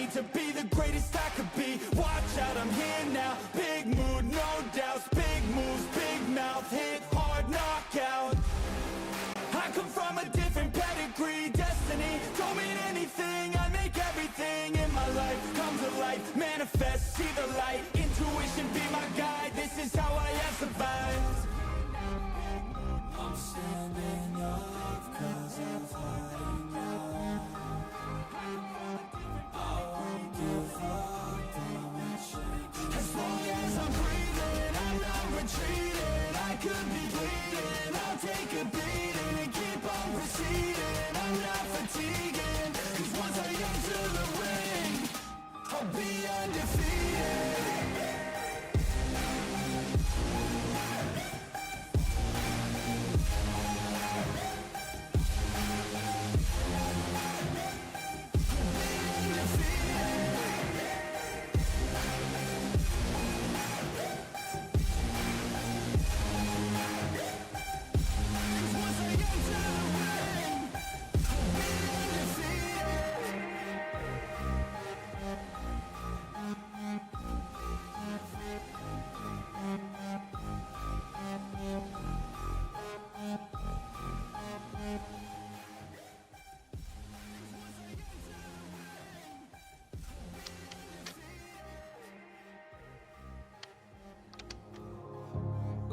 destiny to be the greatest I could be. Watch out, I'm here now. Big mood, no doubts. Big moves, big mouth. Hit hard, knockout. I come from a different pedigree. Destiny don't mean anything. I make everything in my life come to life. Manifest, see the light. Intuition be my guide. This is how I have survived. I'm standing up 'cause I'm fighting now. I won't give up, I'm not shaking. As long as I'm breathing, I'm not retreating. I could be bleeding, I'll take a beating and keep on proceeding. I'm not fatiguing, 'cause once I enter the ring, I'll be undefeated.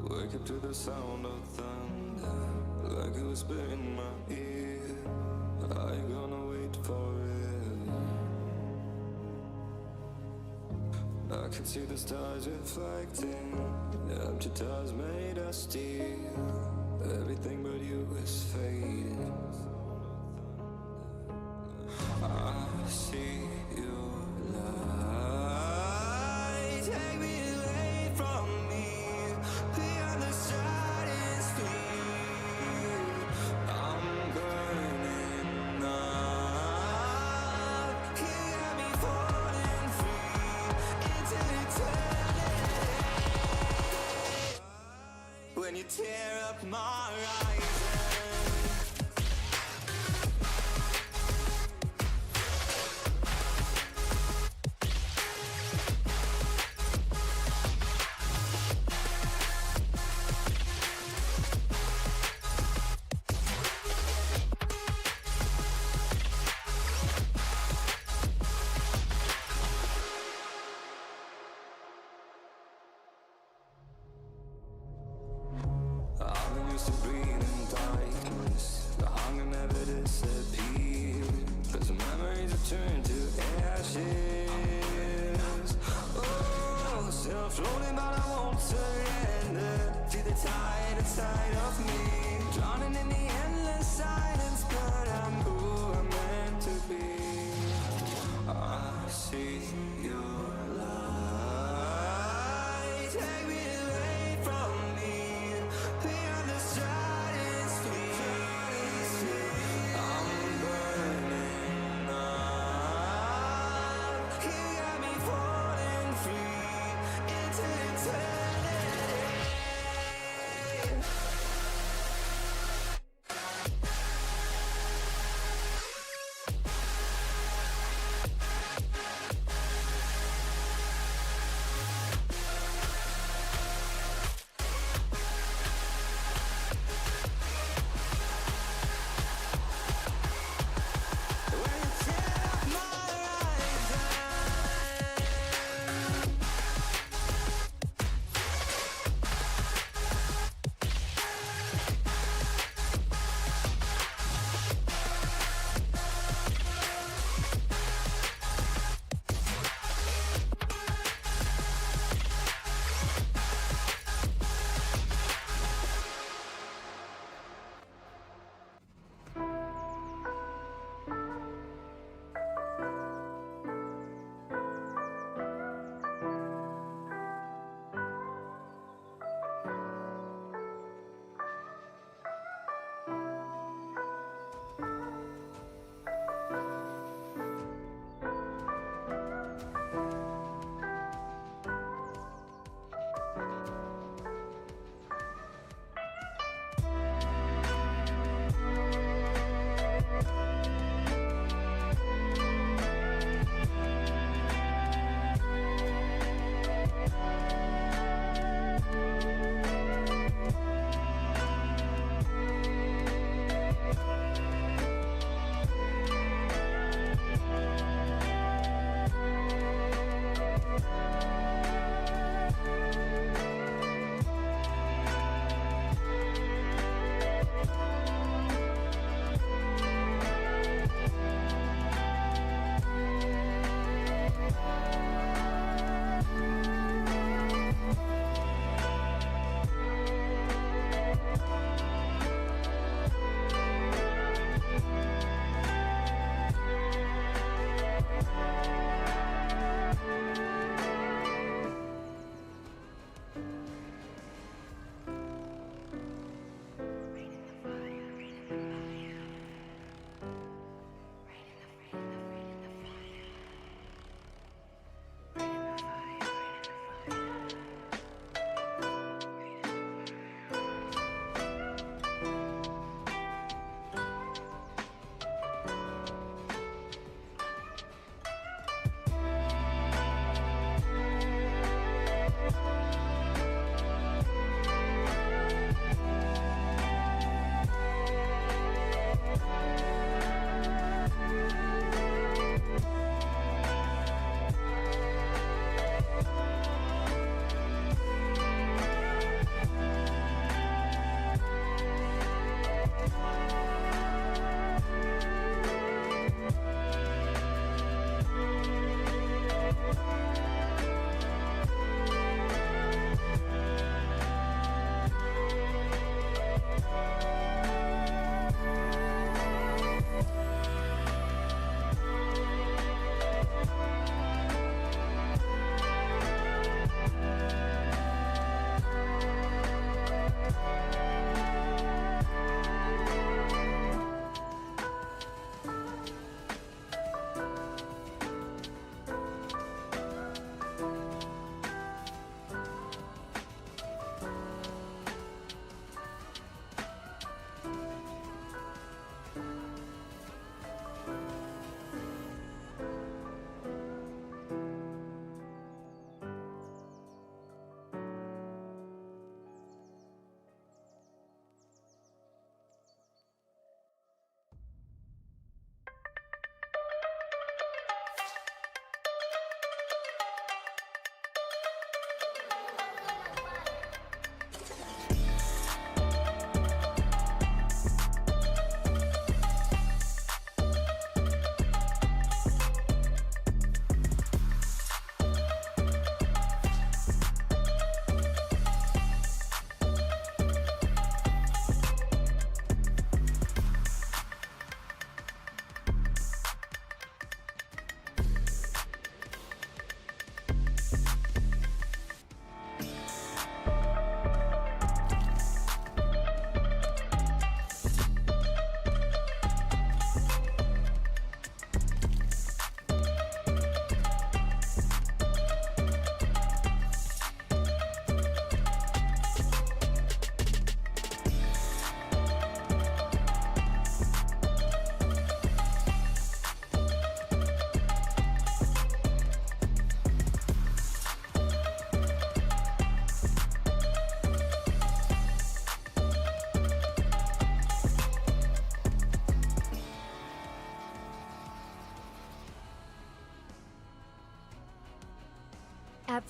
Wake up to the sound of thunder, like it was in my ear. Are you gonna wait forever? I can see the stars reflecting, empty tires made of steel. Everything but you is fading. I see your light, take me away from me, beyond the stratosphere. I'm burning up, you got me falling free into eternity. When you tear up my horizon, I've been used to breathing darkness. The hunger never disappears, 'cause the memories have turned to ashes. Oh, still floating but I won't surrender. Feel the tide inside of me, drowning in the endless silence, but I'm who I'm meant to be. I see your light, take me away from me, beyond the stratosphere. I'm burning up, you got me falling free into eternity.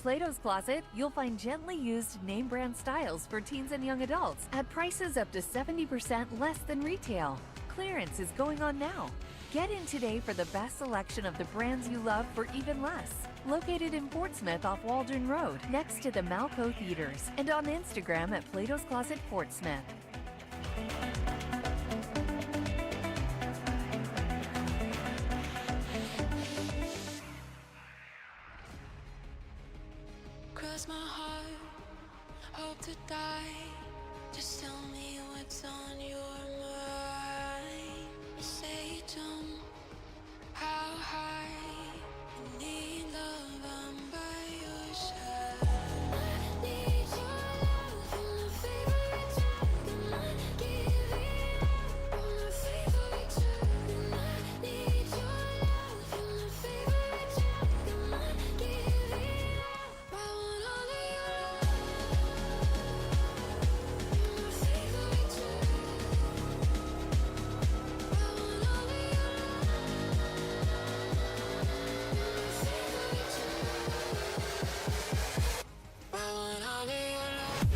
Plato's Closet, you'll find gently used name brand styles for teens and young adults at prices up to 70% less than retail. Clearance is going on now. Get in today for the best selection of the brands you love for even less. Located in Portsmouth off Waldron Road, next to the Malco Theaters, and on Instagram at Plato's Closet Portsmouth. Cross my heart, hope to die. Just tell me what's on your mind. Say don't, how high. I need love, I'm by your side. I need your love, you're my favorite drug. I'm not giving up on my favorite drug. And I need your love, you're my favorite drug. I'm not giving up. I want all of your love. You're my favorite drug. I want all of your I want all of your love.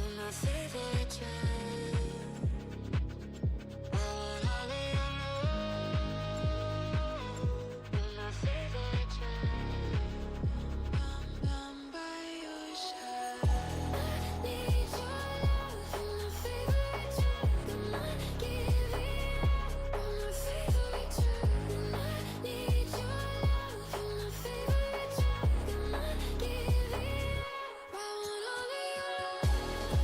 You're my favorite drug. I want all of your love. You're my favorite drug. I'm by your side. I need your love. You're my favorite drug. I'm not giving up on my favorite drug. And I need your love. You're my favorite drug. I'm not giving up. I want all of your love.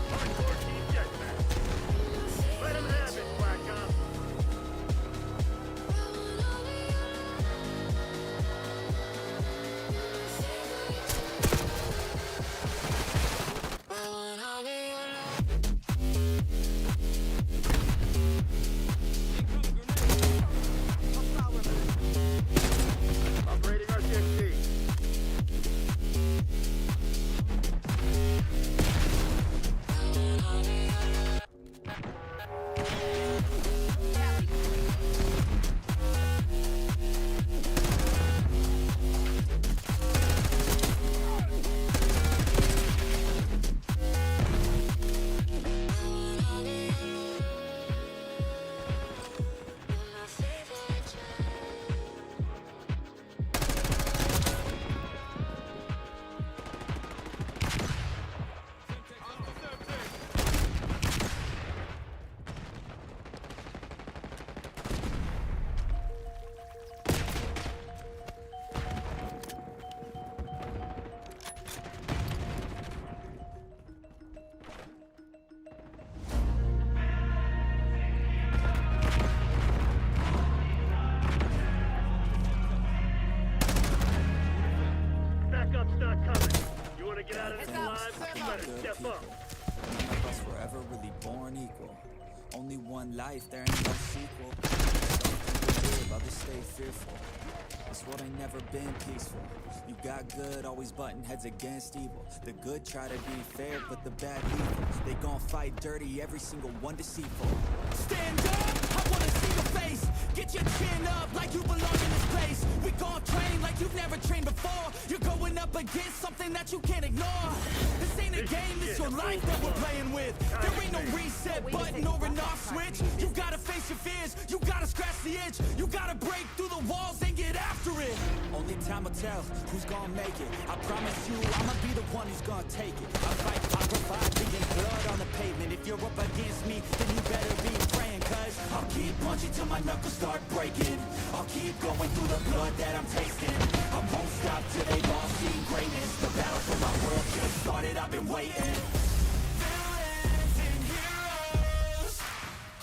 Hardcore team deathmatch. Let him have it, Black Ops. I want all of your love. I want all of your love. Operating RCXD. My favorite drug. Backup's not coming. You want to get out of this alive? You better step up. None of us were ever really born equal. Only one life, there ain't no sequel. Some people live, others stay fearful. This world ain't never been peaceful. You got good, always butting heads against evil. The good try to be fair, but the bad evil. They gon' fight dirty, every single one deceitful. Stand up, I wanna see your face. Get your chin up like you belong in this place. We gon' train like you've never trained before. You're going up against something that you can't ignore. This ain't a game, it's your life that we're playing with. There ain't no reset button or an off switch. You gotta face your fears, you gotta scratch the itch. You gotta break through the walls and get after it. Only time will tell who's gonna make it. I promise you, I'ma be the one who's gonna take it. I fight, I provide, bleeding blood on the pavement. If you're up against me, then you better be praying. Cause I'll keep punching till my knuckles start breaking. I'll keep going through the blood that I'm tasting. I won't stop till they've all seen greatness. The battle for my world just started, I've been waiting. Villains and heroes,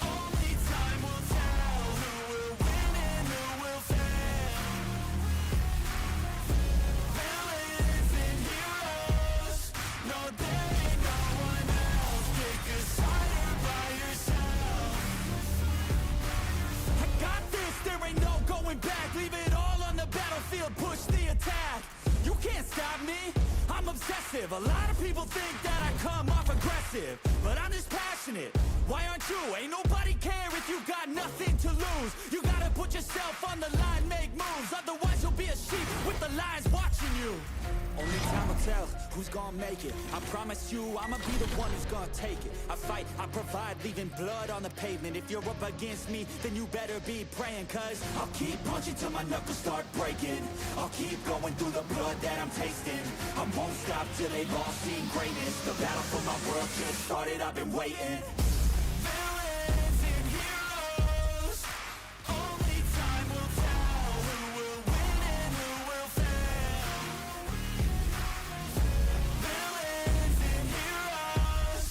only time will tell who will win and who will fail. about me? I'm obsessive. A lot of people think that I come off aggressive, but I'm just passionate. Why aren't you? Ain't nobody care if you got nothing to lose. You gotta put yourself on the line, make moves. Otherwise you'll be a sheep with the lions watching you. Only time will tell who's gonna make it. I promise you I'ma be the one who's gonna take it. I fight, I provide, leaving blood on the pavement. If you're up against me, then you better be praying, cause I'll keep punching till my knuckles start breaking. I'll keep going through the blood that I'm tasting. I won't stop till they've all seen greatness. The battle for my world just started, I've been waiting. Villains and heroes, only time will tell who will win and who will fail. Villains and heroes,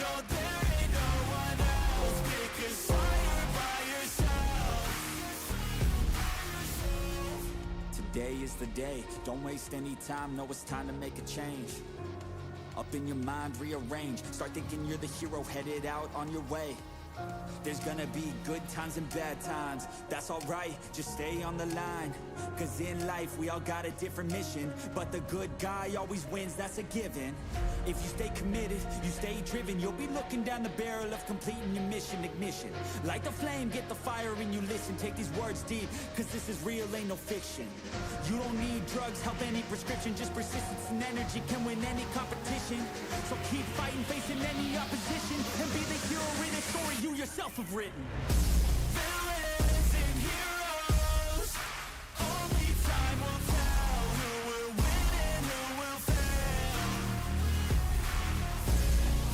no there ain't no one else. Pick a side by yourself. Today is the day, don't waste any time, know it's time to make a change. Up in your mind, rearrange. Start thinking you're the hero headed out on your way. There's gonna be good times and bad times. That's alright, just stay on the line. Cause in life we all got a different mission, but the good guy always wins, that's a given. If you stay committed, you stay driven, you'll be looking down the barrel of completing your mission. Ignition, light the flame, get the fire and you listen. Take these words deep, cause this is real, ain't no fiction. You don't need drugs, help any prescription. Just persistence and energy can win any competition. So keep fighting, facing any opposition, and be the hero in a story you yourself have written. Villains and heroes, only time will tell who will win and who will fail.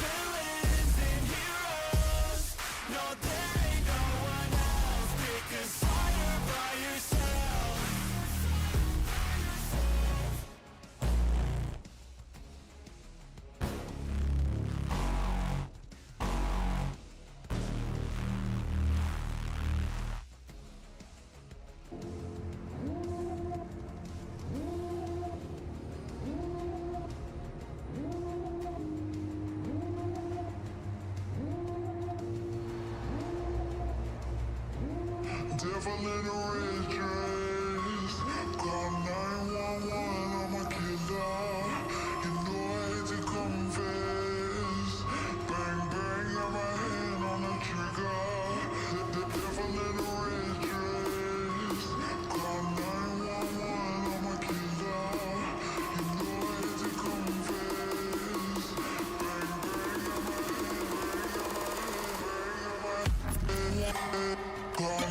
Villains and heroes, no there ain't no one else. Pick a side by yourself. Devil in a red dress, call 911, I'm a killer. You know I hate to confess. Bang bang, got my hand on the trigger. The devil in a red dress, call 911, I'm a killer. You know I hate to confess. Bang bang, got my hand, call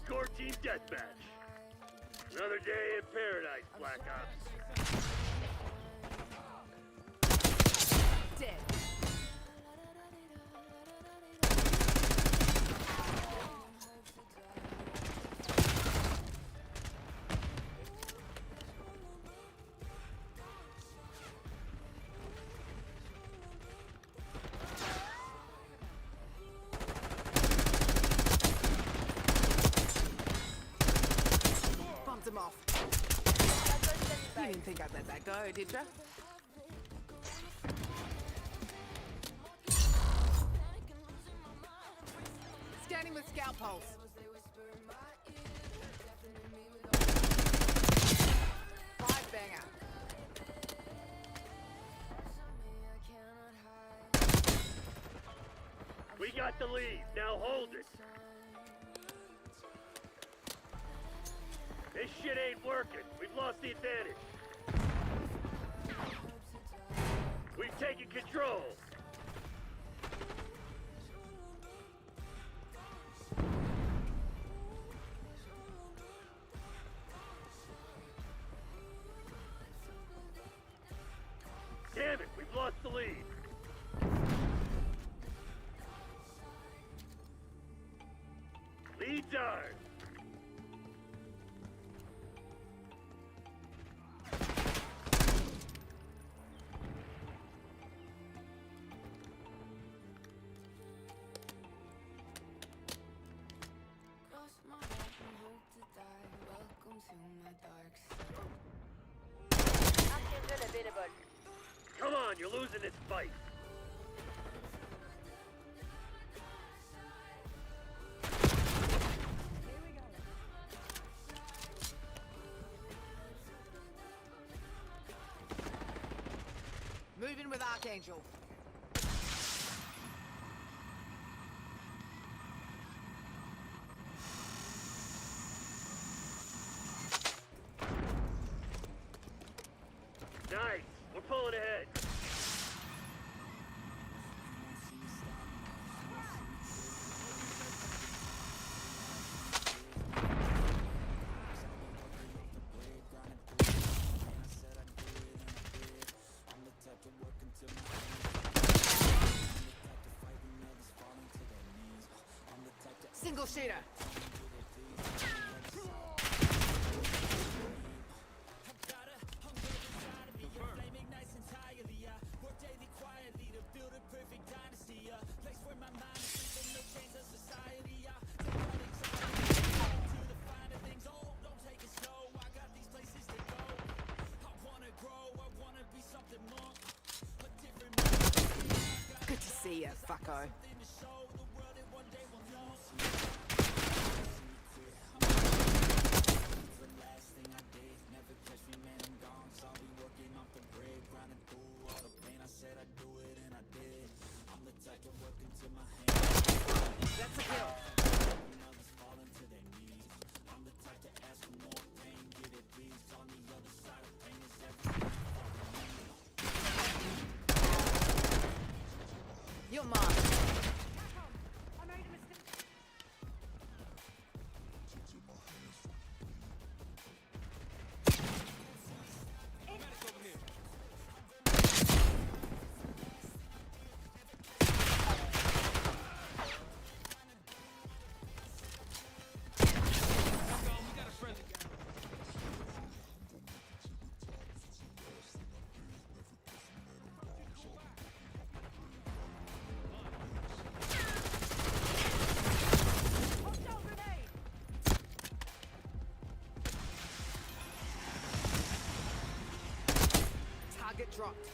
Hardcore team deathmatch. Another day in paradise, Black Ops. Dead. Bumped him off. You didn't think I'd let that go, did ya? Scanning with scout pulse. Five banger. We got the lead. Now hold it. This shit ain't working. We've lost the advantage. We've taken control. Damn it, we've lost the lead. Lead's ours. Cross my heart and hope to die. Welcome to my dark side. Oxygen available. Come on, you're losing this fight. Moving with Archangel. Nice. We're pulling ahead. Single shooter. Good to see ya, fucko. That's a kill. You're mine. Target dropped.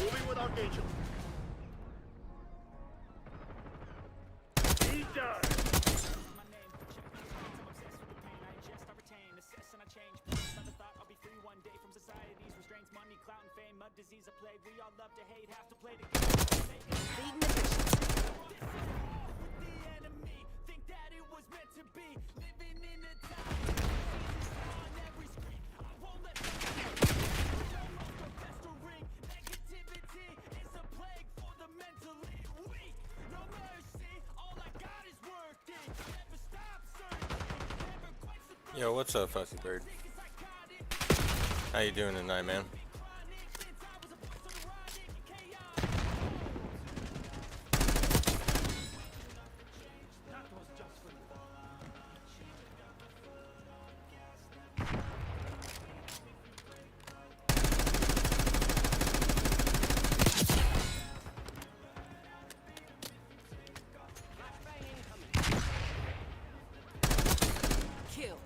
Moving with Archangel. He's done. Disease, a plague, we all love to hate, have to play the game. Leading the mission. The enemy think that it was was meant to be. Living in a time, Jesus on every screen. I won't let them festering. Negativity is a plague for the mentally weak. No mercy, all I got is working. Never stop searching, never quench the Yo, what's up, Fussy Bird? How you doing tonight, man? Kill.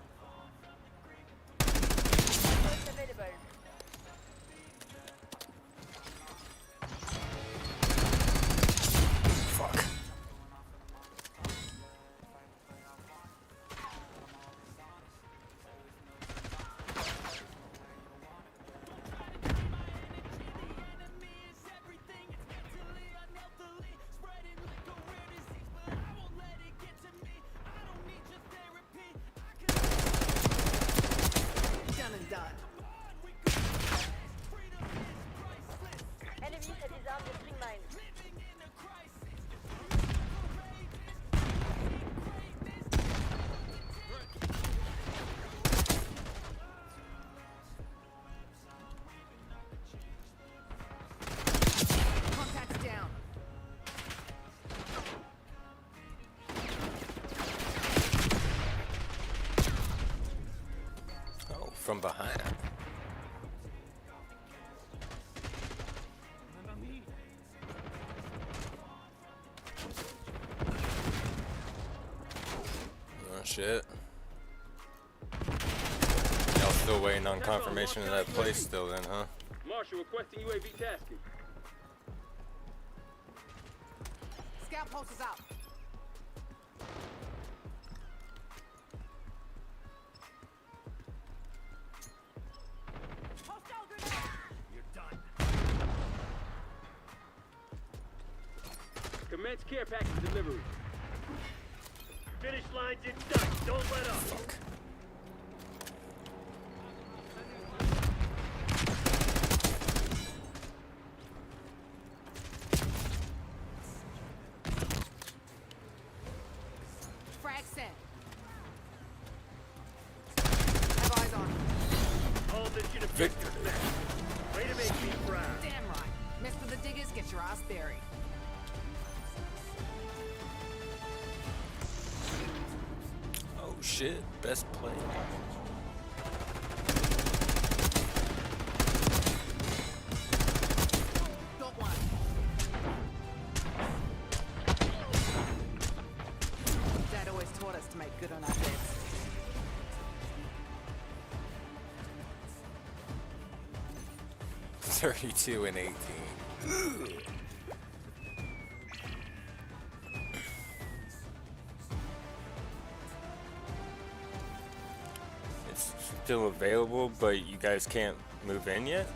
Fuck. Done and done. Ennemis à des armes de Spring Mine. Contacts down. Oh, from behind. Oh shit. Y'all still waiting on confirmation of that place still then, huh? Marshal requesting UAV tasking. Scout post is out. You're done. Commence care package delivery. Finish lines in sight. Don't let up. Frag set. Have eyes on. All mission Victory. objectives met. Way to make me proud. Damn right. Mess with the diggers, get your ass buried. Oh shit, best play. Got one. Dad always taught us to make good on our debts. $32 and 18. It's still available, but you guys can't move in yet?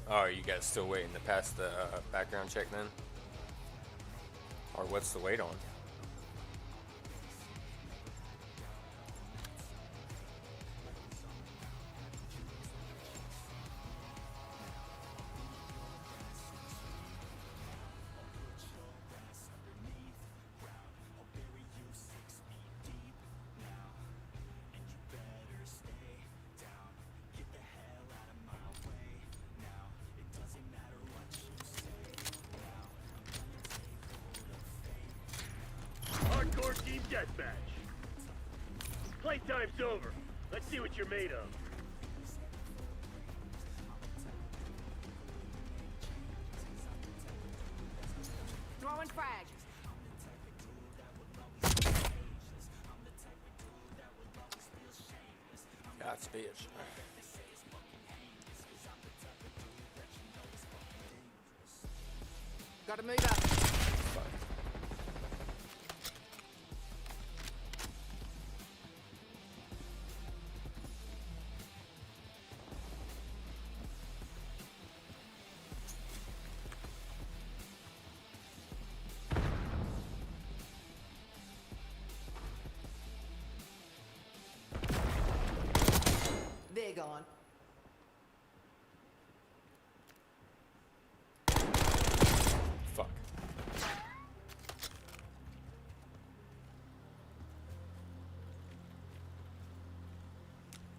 Oh, are you guys still waiting to pass the background check then? Or what's the wait on? deathmatch. Playtime's over. Let's see what you're made of. Throwing frag. God's bitch. Gotta move up. Fuck. They're gone. Fuck.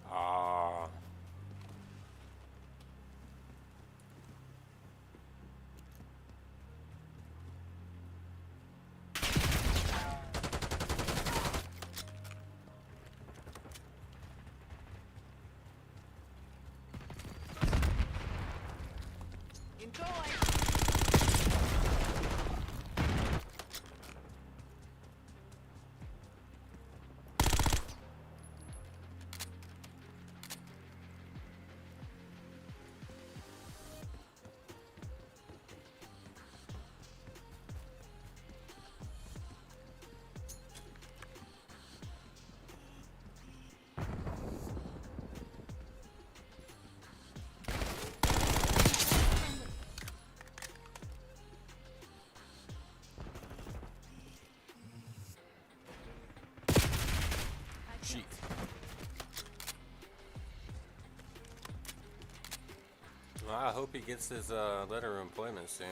Ah. Enjoy. Shit. Well, I hope he gets his letter of employment soon.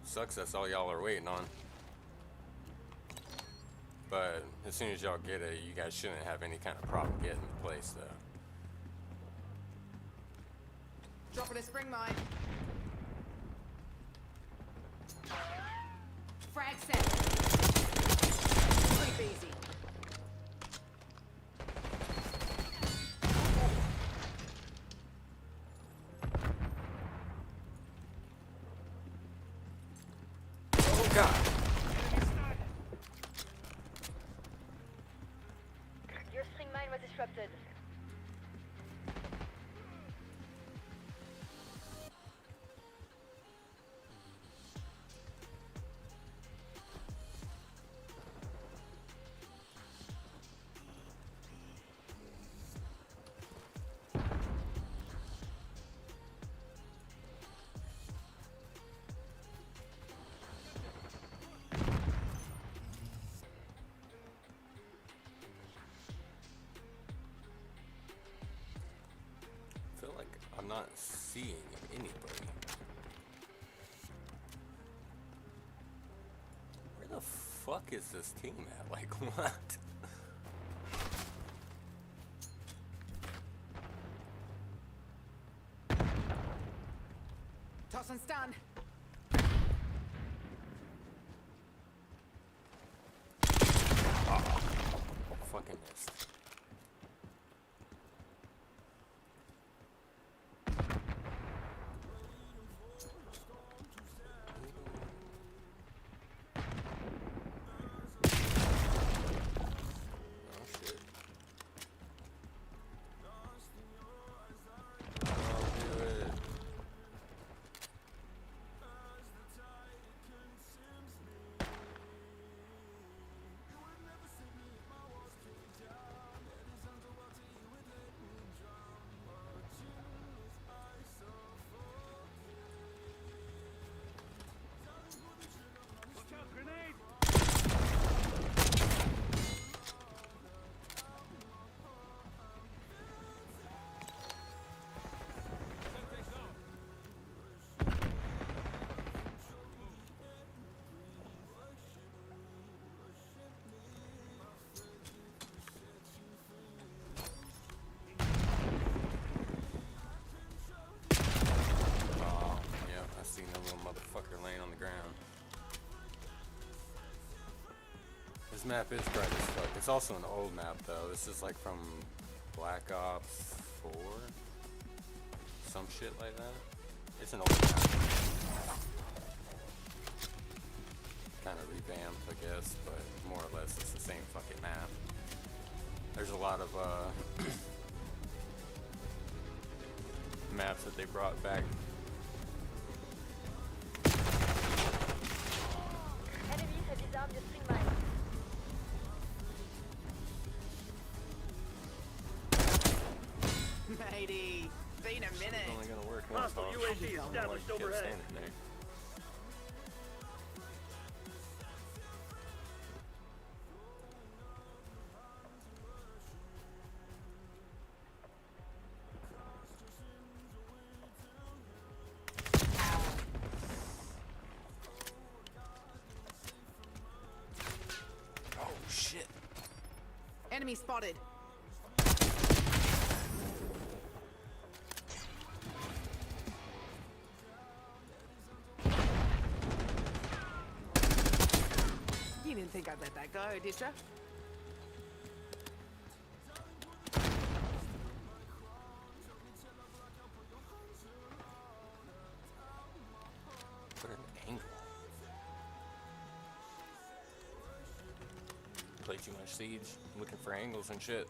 Sucks that's all y'all are waiting on. But as soon as y'all get it, you guys shouldn't have any kind of problem getting the place, though. Dropping a spring mine. Frag set. Sleep easy. Oh God! Your string mine was disrupted. I feel like I'm not seeing anybody. Where the fuck is this team at? Like, what? Toss and stun. Fucking missed. This map is bright as fuck. It's also an old map though. This is like from Black Ops 4? Some shit like that. It's an old map. Kind of revamped, I guess, but more or less it's the same fucking map. There's a lot of maps that they brought back. Enemies have disarmed the string mine. Matey, been a It's minute. only gonna work once. Hostile UAV established overhead. Standing there. Oh shit. Enemy spotted. You didn't think I'd let that go, did ya? Put an angle. Play too much Siege. Looking for angles and shit.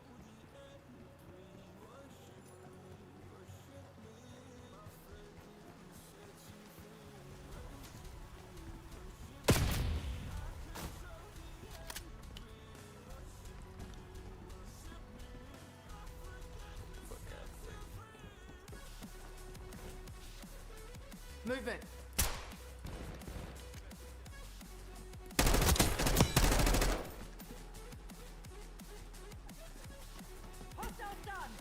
Fuck yeah. Movement. Hostile done.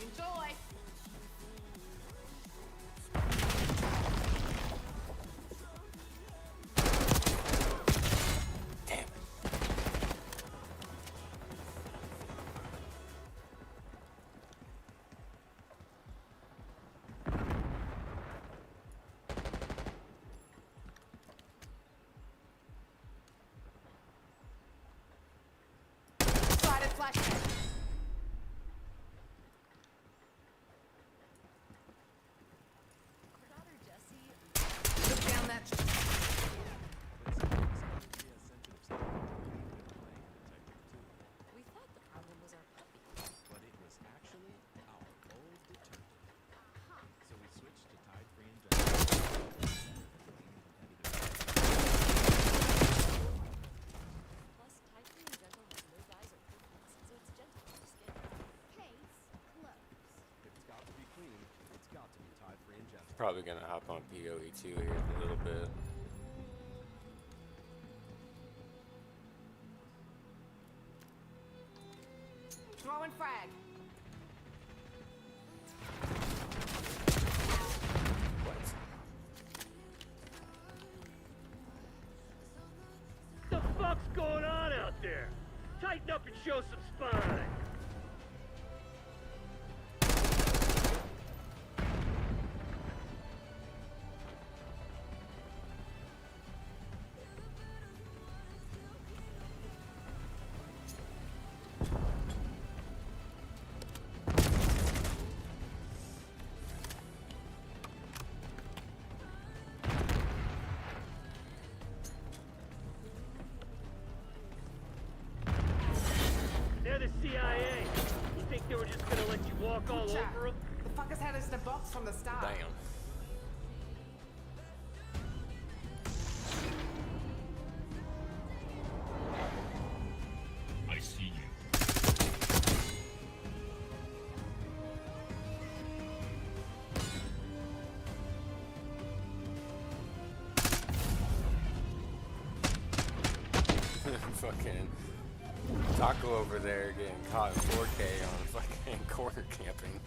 Enjoy. Damn it. Slided flashbang. Look down that. We thought the problem was our puppy. But it was actually our old detergent. So we switched to Tide Free and Gentle. Plus, Tide Free and Gentle has no dyes or perfumes, so it's gentle on the skin. Case closed. If it's got to be clean, it's got to be Tide Free and Gentle. Probably gonna hop on PoE2 here in a little bit. Throwing frag. What? The fuck's going on out there? Tighten up and show some spine. They're the CIA. You think they were just gonna let you walk all Chat. over them? The fuckers had us in a box from the start. Damn. I see you. Fucking Taco over there getting caught in 4K on fucking corner camping.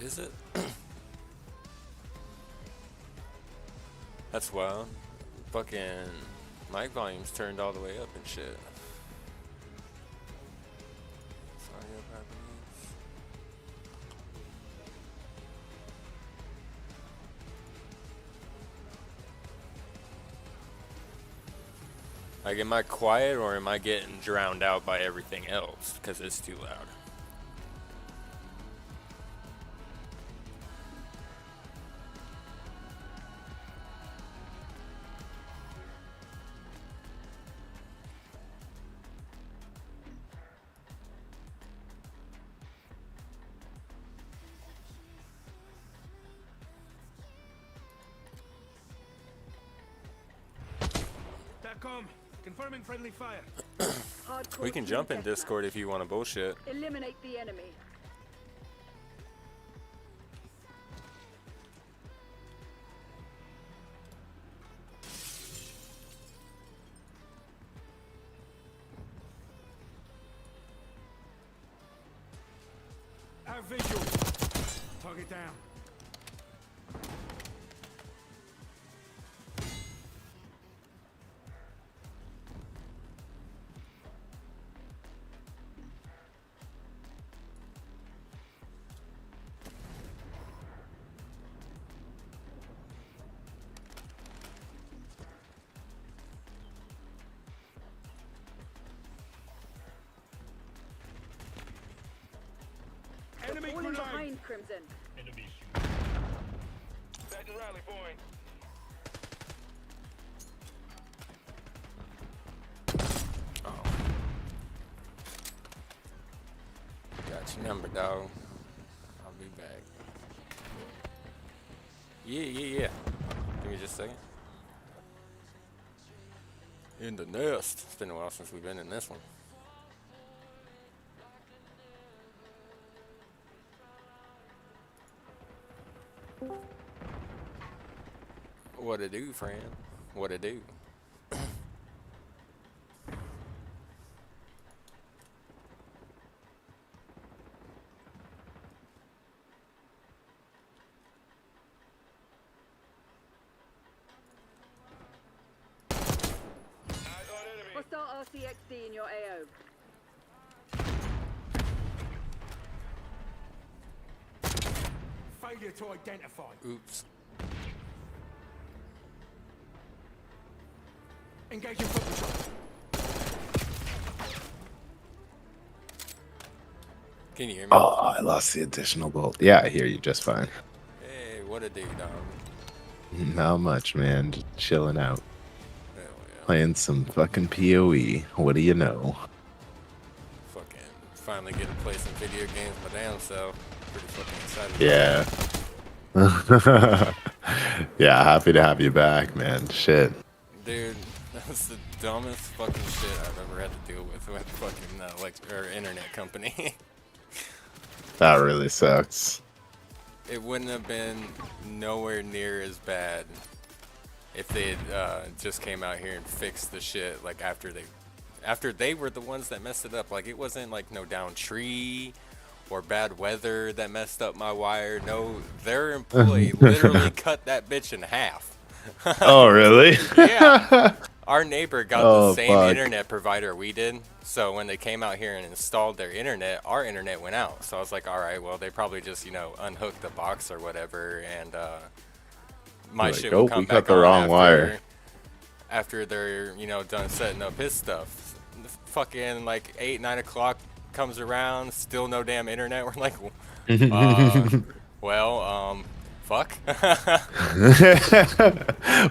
is it? That's wild. Fucking mic volume's turned all the way up and shit. Sorry about these. Like, am I quiet or am I getting drowned out by everything else? Because it's too loud. TACOM, confirming friendly fire. We can jump in Discord if you want to bullshit. Eliminate the enemy. Our visual. Target down. Enemy Falling grenade. behind, Crimson. Enemy. Set and rally point. Oh. Got your number, dog. I'll be back. Yeah. Give me just a second. In the nest. It's been a while since we've been in this one. What it do, friend? What it do? Hostile RCXD in your AO. Failure to identify. Oops. Engaging foot patrol. Can you hear me? Oh, I lost the additional bolt. Yeah, I hear you just fine. Hey, what it do, dog? Not much, man. Just chilling out. Hell yeah. Playing some fucking PoE. What do you know? Fucking finally get to play some video games my damn self. Pretty fucking excited. Yeah. Yeah, happy to have you back, man. Shit. Dude, that's the dumbest fucking shit I've ever had to deal with fucking or internet company. That really sucks. It wouldn't have been nowhere near as bad if they had just came out here and fixed the shit like after they were the ones that messed it up. Like, it wasn't like no down tree or bad weather that messed up my wire. No, their employee literally cut that bitch in half. Oh, really? Yeah. Our neighbor got Oh, the same fuck. internet provider we did. So when they came out here and installed their internet, our internet went out. So I was like, all right, well, they probably just, unhooked the box or whatever. And my Like, shit oh, would come we back cut the on wrong wire. after they're, done setting up his stuff. Fucking like 8, 9 o'clock comes around, still no damn internet. We're like, fuck.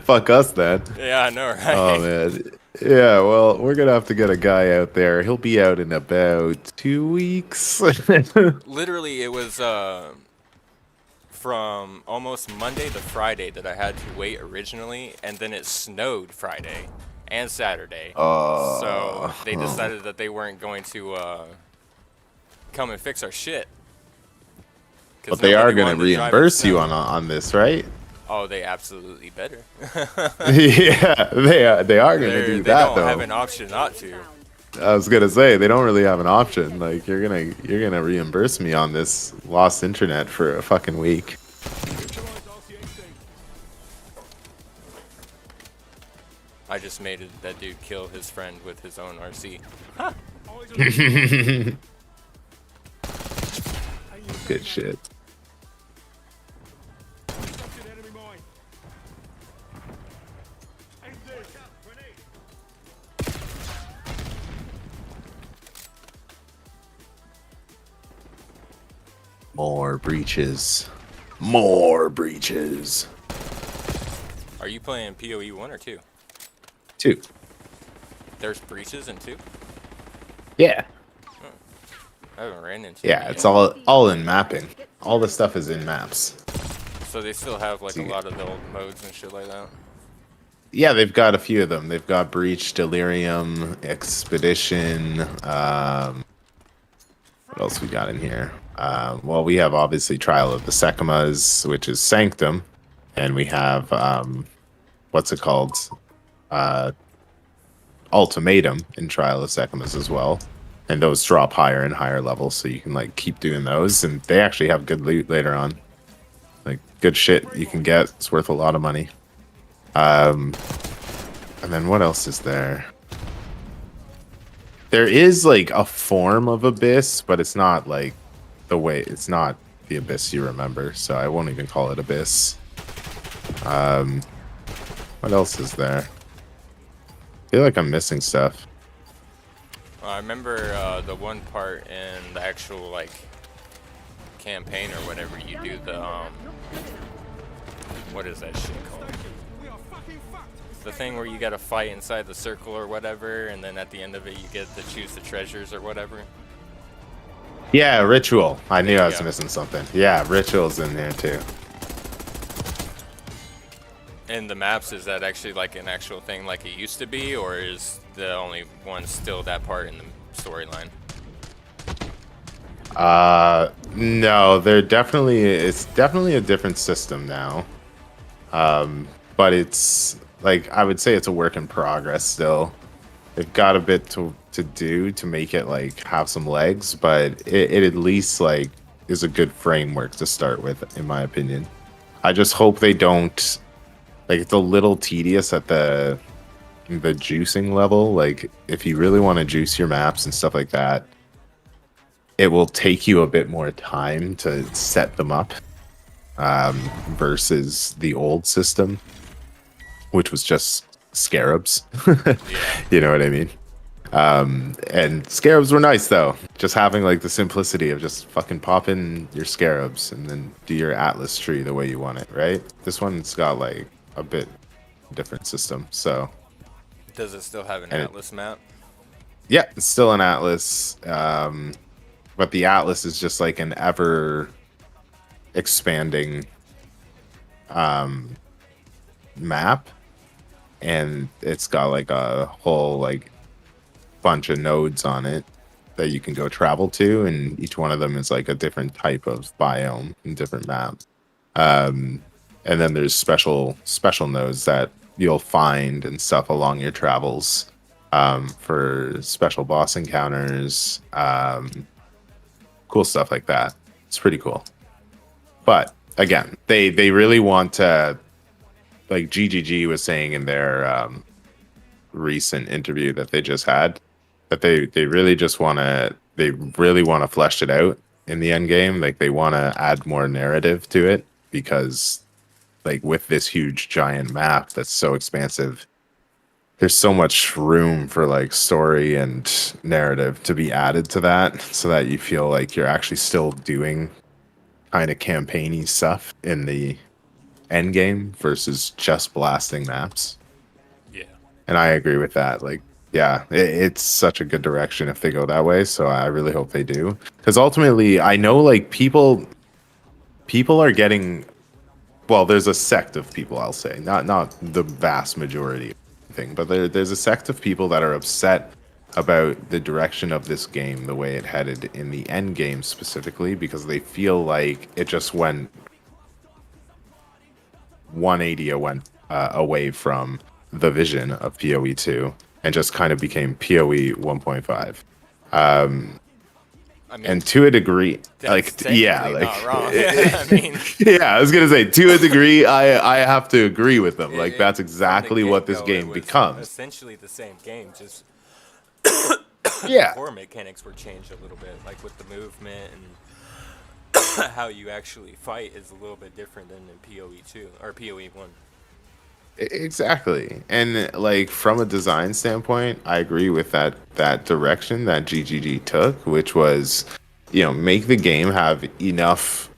Fuck us then. Yeah, I know, right? Oh, man. Yeah, well, we're going to have to get a guy out there. He'll be out in about 2 weeks. Literally, it was from almost Monday to Friday that I had to wait originally, and then it snowed Friday and Saturday. So they decided that they weren't going to come and fix our shit. But they are going to reimburse you on this, right? Oh, they absolutely better. Yeah, they are going to do They that, don't though. have an option not to. I was gonna say they don't really have an option. Like you're gonna reimburse me on this lost internet for a fucking week. I just made that dude kill his friend with his own RC. Good shit. More breaches. More breaches. Are you playing PoE 1 or 2? 2. There's breaches in 2? Yeah. I haven't ran into Yeah, it it's yet. all in mapping. All the stuff is in maps. So they still have like a lot of the old modes and shit like that? Yeah, they've got a few of them. They've got Breach, Delirium, Expedition. What else we got in here? Well, we have obviously Trial of the Sekimas, which is Sanctum, and we have what's it called? Ultimatum in Trial of Sekimas as well. And those drop higher and higher levels, so you can like keep doing those, and they actually have good loot later on. Like good shit you can get. It's worth a lot of money. And then what else is there? There is like a form of Abyss, but it's not like it's not the Abyss you remember, so I won't even call it Abyss. What else is there? I feel like I'm missing stuff. I remember the one part in the actual like campaign or whatever you do the what is that shit called? The thing where you gotta fight inside the circle or whatever, and then at the end of it you get to choose the treasures or whatever. Yeah, Ritual. I knew There I you was go. missing something. Yeah, Ritual's in there too. And the maps, is that actually like an actual thing like it used to be, or is the only one still that part in the storyline? No, it's definitely a different system now. But it's like I would say it's a work in progress still. They've got a bit to do to make it like have some legs, but it at least like is a good framework to start with, in my opinion. I just hope they don't like it's a little tedious at the juicing level. Like if you really want to juice your maps and stuff like that, it will take you a bit more time to set them up versus the old system, which was just scarabs. You know what I mean? And scarabs were nice though. Just having like the simplicity of just fucking pop in your scarabs and then do your Atlas tree the way you want it, right? This one's got like a bit different system. So Does it still have an And it- Atlas map? yeah, it's still an Atlas. But the Atlas is just like an ever expanding map, and it's got like a whole like bunch of nodes on it that you can go travel to, and each one of them is like a different type of biome and different map. And then there's special nodes that you'll find and stuff along your travels for special boss encounters, cool stuff like that. It's pretty cool. But again, they really want to, like GGG was saying in their recent interview that they just had, that they really want to flesh it out in the end game. Like they want to add more narrative to it, because like with this huge giant map that's so expansive, there's so much room for like story and narrative to be added to that, so that you feel like you're actually still doing kind of campaigny stuff in the end game versus just blasting maps. Yeah. And I agree with that. Like, yeah, it's such a good direction if they go that way. So I really hope they do, because ultimately, I know like people are getting. Well, there's a sect of people, I'll say, not the vast majority thing, but there's a sect of people that are upset about the direction of this game, the way it headed in the end game specifically, because they feel like it just went 180 away from the vision of PoE 2, and just kind of became PoE 1.5. I mean, And to a degree, like technically yeah, like not wrong. I mean, yeah, I was gonna say to a degree, I have to agree with them. Like that's from the exactly what this get-go, it game was becomes. Essentially the same game, just Yeah, core mechanics were changed a little bit, like with the movement and how you actually fight is a little bit different than in PoE 2 or PoE 1. exactly. And like from a design standpoint, I agree with that direction that GGG took, which was, make the game have enough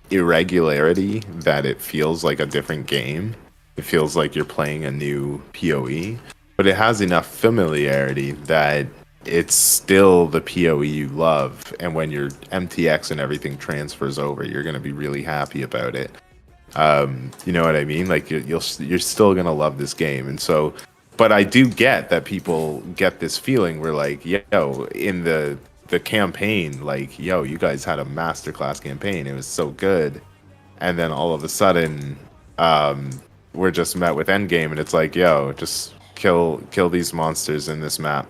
irregularity that it feels like a different game. It feels like you're playing a new PoE, but it has enough familiarity that it's still the PoE you love. And when your MTX and everything transfers over, you're going to be really happy about it. You know what I mean? Like you're still going to love this game. And so, but I do get that people get this feeling where like, yo, in the campaign, like, yo, you guys had a masterclass campaign. It was so good. And then all of a sudden, we're just met with endgame, and it's like, yo, just kill these monsters in this map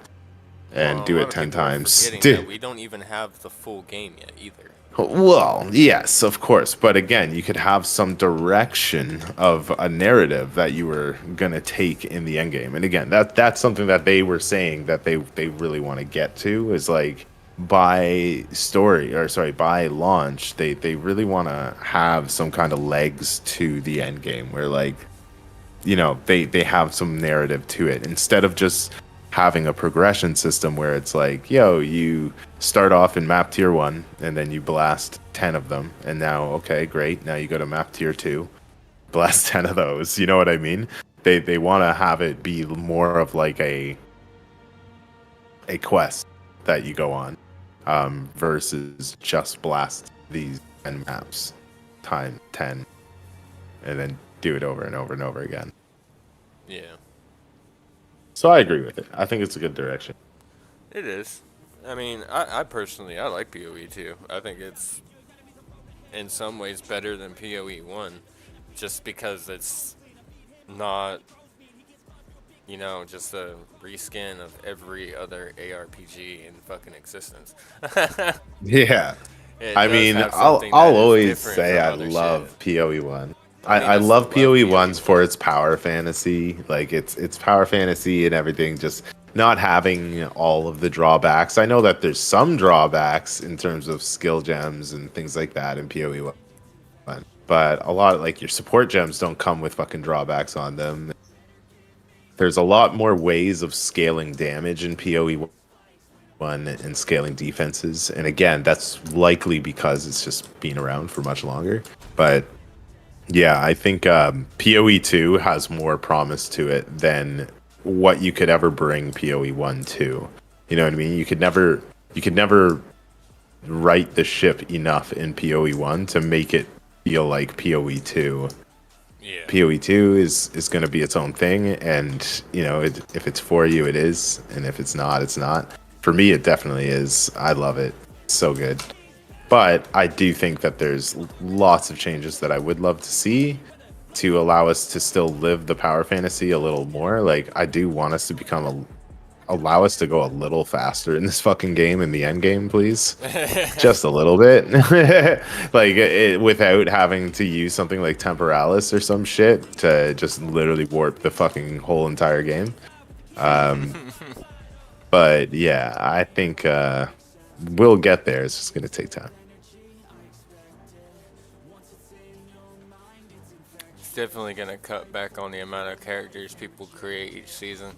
and do it 10 times. That we don't even have the full game yet either. Well, yes, of course. But again, you could have some direction of a narrative that you were going to take in the end game. And again, that's something that they were saying that they really want to get to, is like by launch, they really want to have some kind of legs to the end game where like, they have some narrative to it instead of just having a progression system where it's like, yo, you start off in map tier 1 and then you blast 10 of them, and now, okay, great, now you go to map tier 2, blast 10 of those. You know what I mean? They want to have it be more of like a quest that you go on, versus just blast these 10 maps time 10 and then do it over and over and over again. Yeah. So I agree with it. I think it's a good direction. It is. I mean, I personally, I like PoE 2. I think it's in some ways better than PoE 1, just because it's not, just a reskin of every other ARPG in fucking existence. Yeah. I mean, I'll always say I love PoE 1. I love PoE 1s for its power fantasy. Like it's power fantasy and everything, just not having all of the drawbacks. I know that there's some drawbacks in terms of skill gems and things like that in PoE 1. But a lot of like your support gems don't come with fucking drawbacks on them. There's a lot more ways of scaling damage in PoE 1 and scaling defenses. And again, that's likely because it's just been around for much longer. But yeah, I think PoE 2 has more promise to it than what you could ever bring PoE 1 to. You know what I mean? You could never right the ship enough in PoE 1 to make it feel like PoE 2. Yeah. PoE 2 is going to be its own thing, and if it's for you, it is, and if it's not, it's not. For me, it definitely is. I love it. It's so good. But I do think that there's lots of changes that I would love to see to allow us to still live the power fantasy a little more. Like, I do want us to allow us to go a little faster in this fucking game in the end game, please. Just a little bit. Like, without having to use something like Temporalis or some shit to just literally warp the fucking whole entire game. But yeah, I think we'll get there. It's just going to take time. It's definitely going to cut back on the amount of characters people create each season.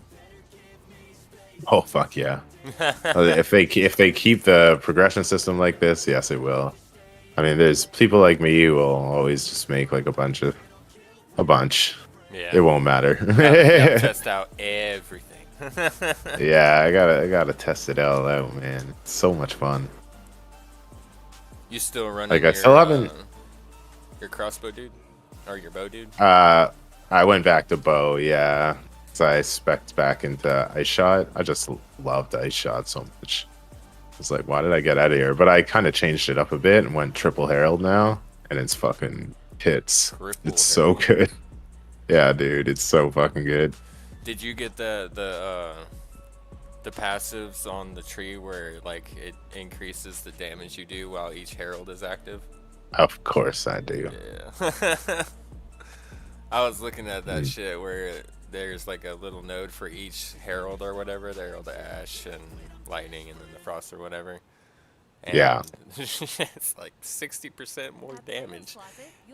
Oh fuck yeah! If they keep the progression system like this, yes, it will. I mean, there's people like me who will always just make like a bunch. Yeah. It won't matter. Gotta test out everything. Yeah, I gotta test it all out, man. It's so much fun. You still running? Like I still haven't. Your crossbow dude, or your bow dude? I went back to bow. Yeah. So I spec'd back into Ice Shot. I just loved Ice Shot so much. It's like, why did I get out of here? But I kind of changed it up a bit and went Triple Herald now, and it's fucking hits. It's so good. Yeah, dude, it's so fucking good. Did you get the passives on the tree where like it increases the damage you do while each herald is active? Of course I do. Yeah. I was looking at that shit where there's like a little node for each herald or whatever. The Herald of Ash and Lightning and then the Frost or whatever. And Yeah. it's like 60% more damage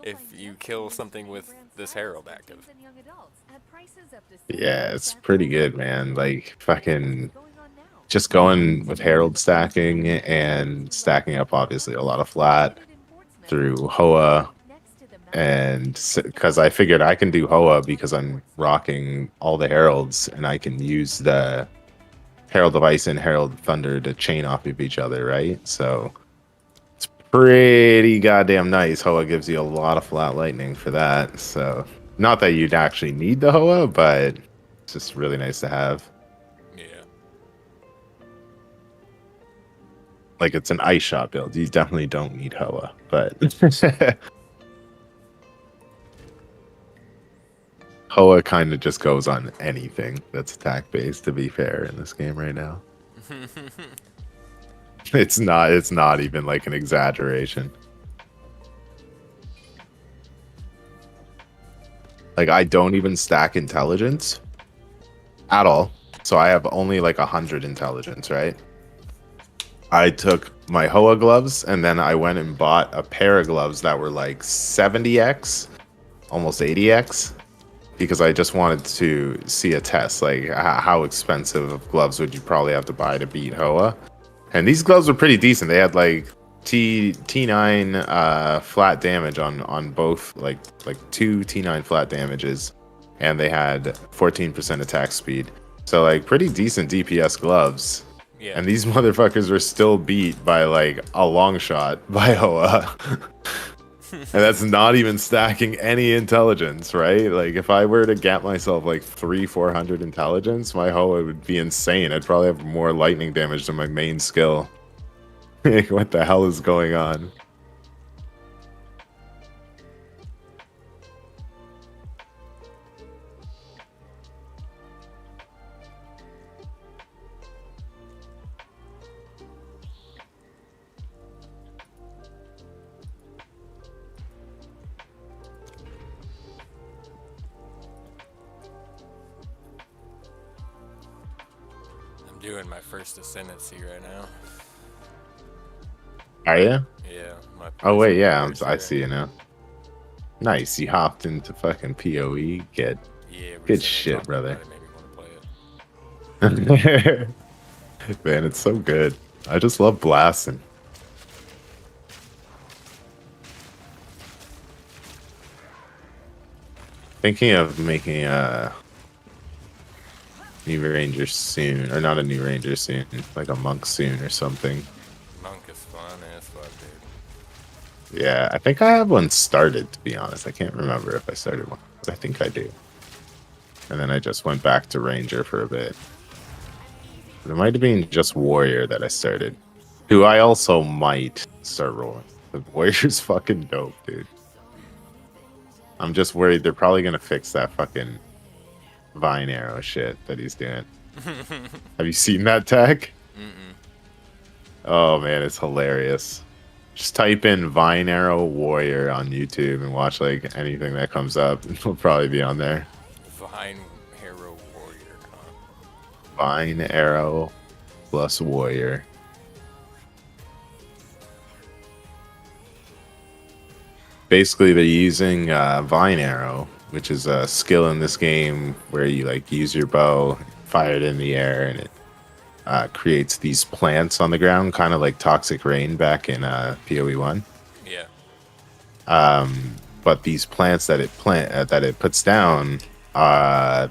if you kill something with this herald active. Yeah, it's pretty good, man. Like fucking just going with herald stacking and stacking up obviously a lot of flat through Hoa, and because I figured I can do Hoa because I'm rocking all the heralds and I can use the Herald of Ice and Herald of Thunder to chain off of each other, right? So it's pretty goddamn nice. Hoa gives you a lot of flat lightning for that. So not that you'd actually need the Hoa, but it's just really nice to have. Yeah. Like it's an ice shot build. You definitely don't need Hoa, but Hoa kind of just goes on anything that's attack based, to be fair, in this game right now. It's not even like an exaggeration. Like I don't even stack intelligence at all. So I have only like 100 intelligence, right? I took my Hoa gloves and then I went and bought a pair of gloves that were like 70x, almost 80x. Because I just wanted to see a test, like how expensive of gloves would you probably have to buy to beat Hoa. And these gloves were pretty decent. They had like T9 flat damage on both, like 2 T9 flat damages, and they had 14% attack speed. So like pretty decent DPS gloves. Yeah. And these motherfuckers were still beat by like a long shot by Hoa. And that's not even stacking any intelligence, right? Like if I were to get myself like 300-400 intelligence, my Hoa would be insane. I'd probably have more lightning damage than my main skill. Like what the hell is going on? Doing my first ascendancy right now. Are you? Yeah. Oh wait, yeah, I see you now. Nice, you hopped into fucking PoE. Good. Yeah. Good shit, brother. It made me want to play it. Man, it's so good. I just love blasting. Thinking of making a new ranger soon, or not a new ranger soon, like a monk soon or something. Monk is fun as fuck, dude. Yeah, I think I have one started, to be honest. I can't remember if I started one, but I think I do. And then I just went back to ranger for a bit. But it might have been just warrior that I started, who I also might start rolling. The warrior's fucking dope, dude. I'm just worried they're probably gonna fix that fucking vine arrow shit that he's doing. Have you seen that tech? Oh man, it's hilarious. Just type in Vine Arrow Warrior on YouTube and watch like anything that comes up. It'll probably be on there. Vine Arrow Warrior, huh? Vine Arrow plus Warrior. Basically, they're using Vine Arrow, which is a skill in this game where you like use your bow, fire it in the air, and it creates these plants on the ground, kind of like Toxic Rain back in PoE 1. Yeah. But these plants that it puts down,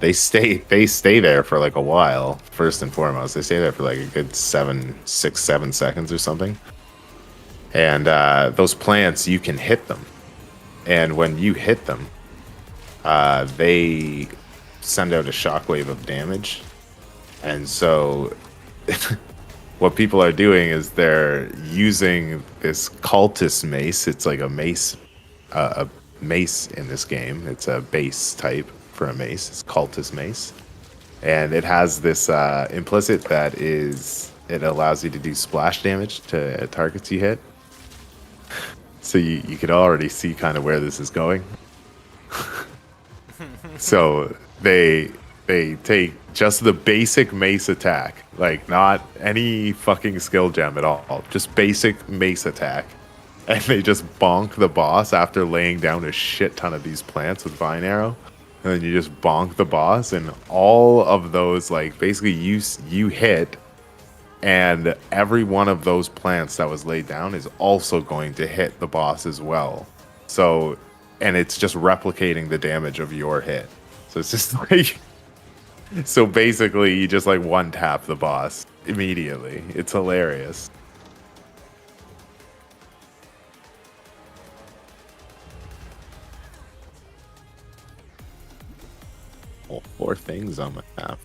they stay there for like a while. First and foremost, they stay there for like a good 7 seconds or something. And those plants, you can hit them, and when you hit them, they send out a shockwave of damage. And so what people are doing is they're using this cultist mace. It's like a mace in this game. It's a base type for a mace. It's cultist mace. and it has this implicit that is it allows you to do splash damage to targets you hit. So you could already see kind of where this is going. So they take just the basic mace attack, like not any fucking skill gem at all, just basic mace attack, and they just bonk the boss after laying down a shit ton of these plants with Vine Arrow, and then you just bonk the boss, and all of those, like, basically you hit, and every one of those plants that was laid down is also going to hit the boss as well. So, and it's just replicating the damage of your hit. So it's just like, so basically you just like one tap the boss immediately. It's hilarious. All 4 things on my map.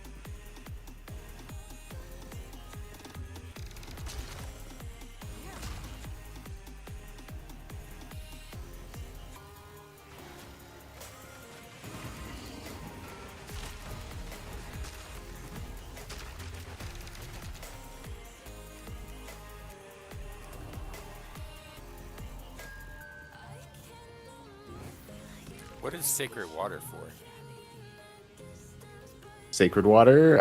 What is sacred water for? Sacred water,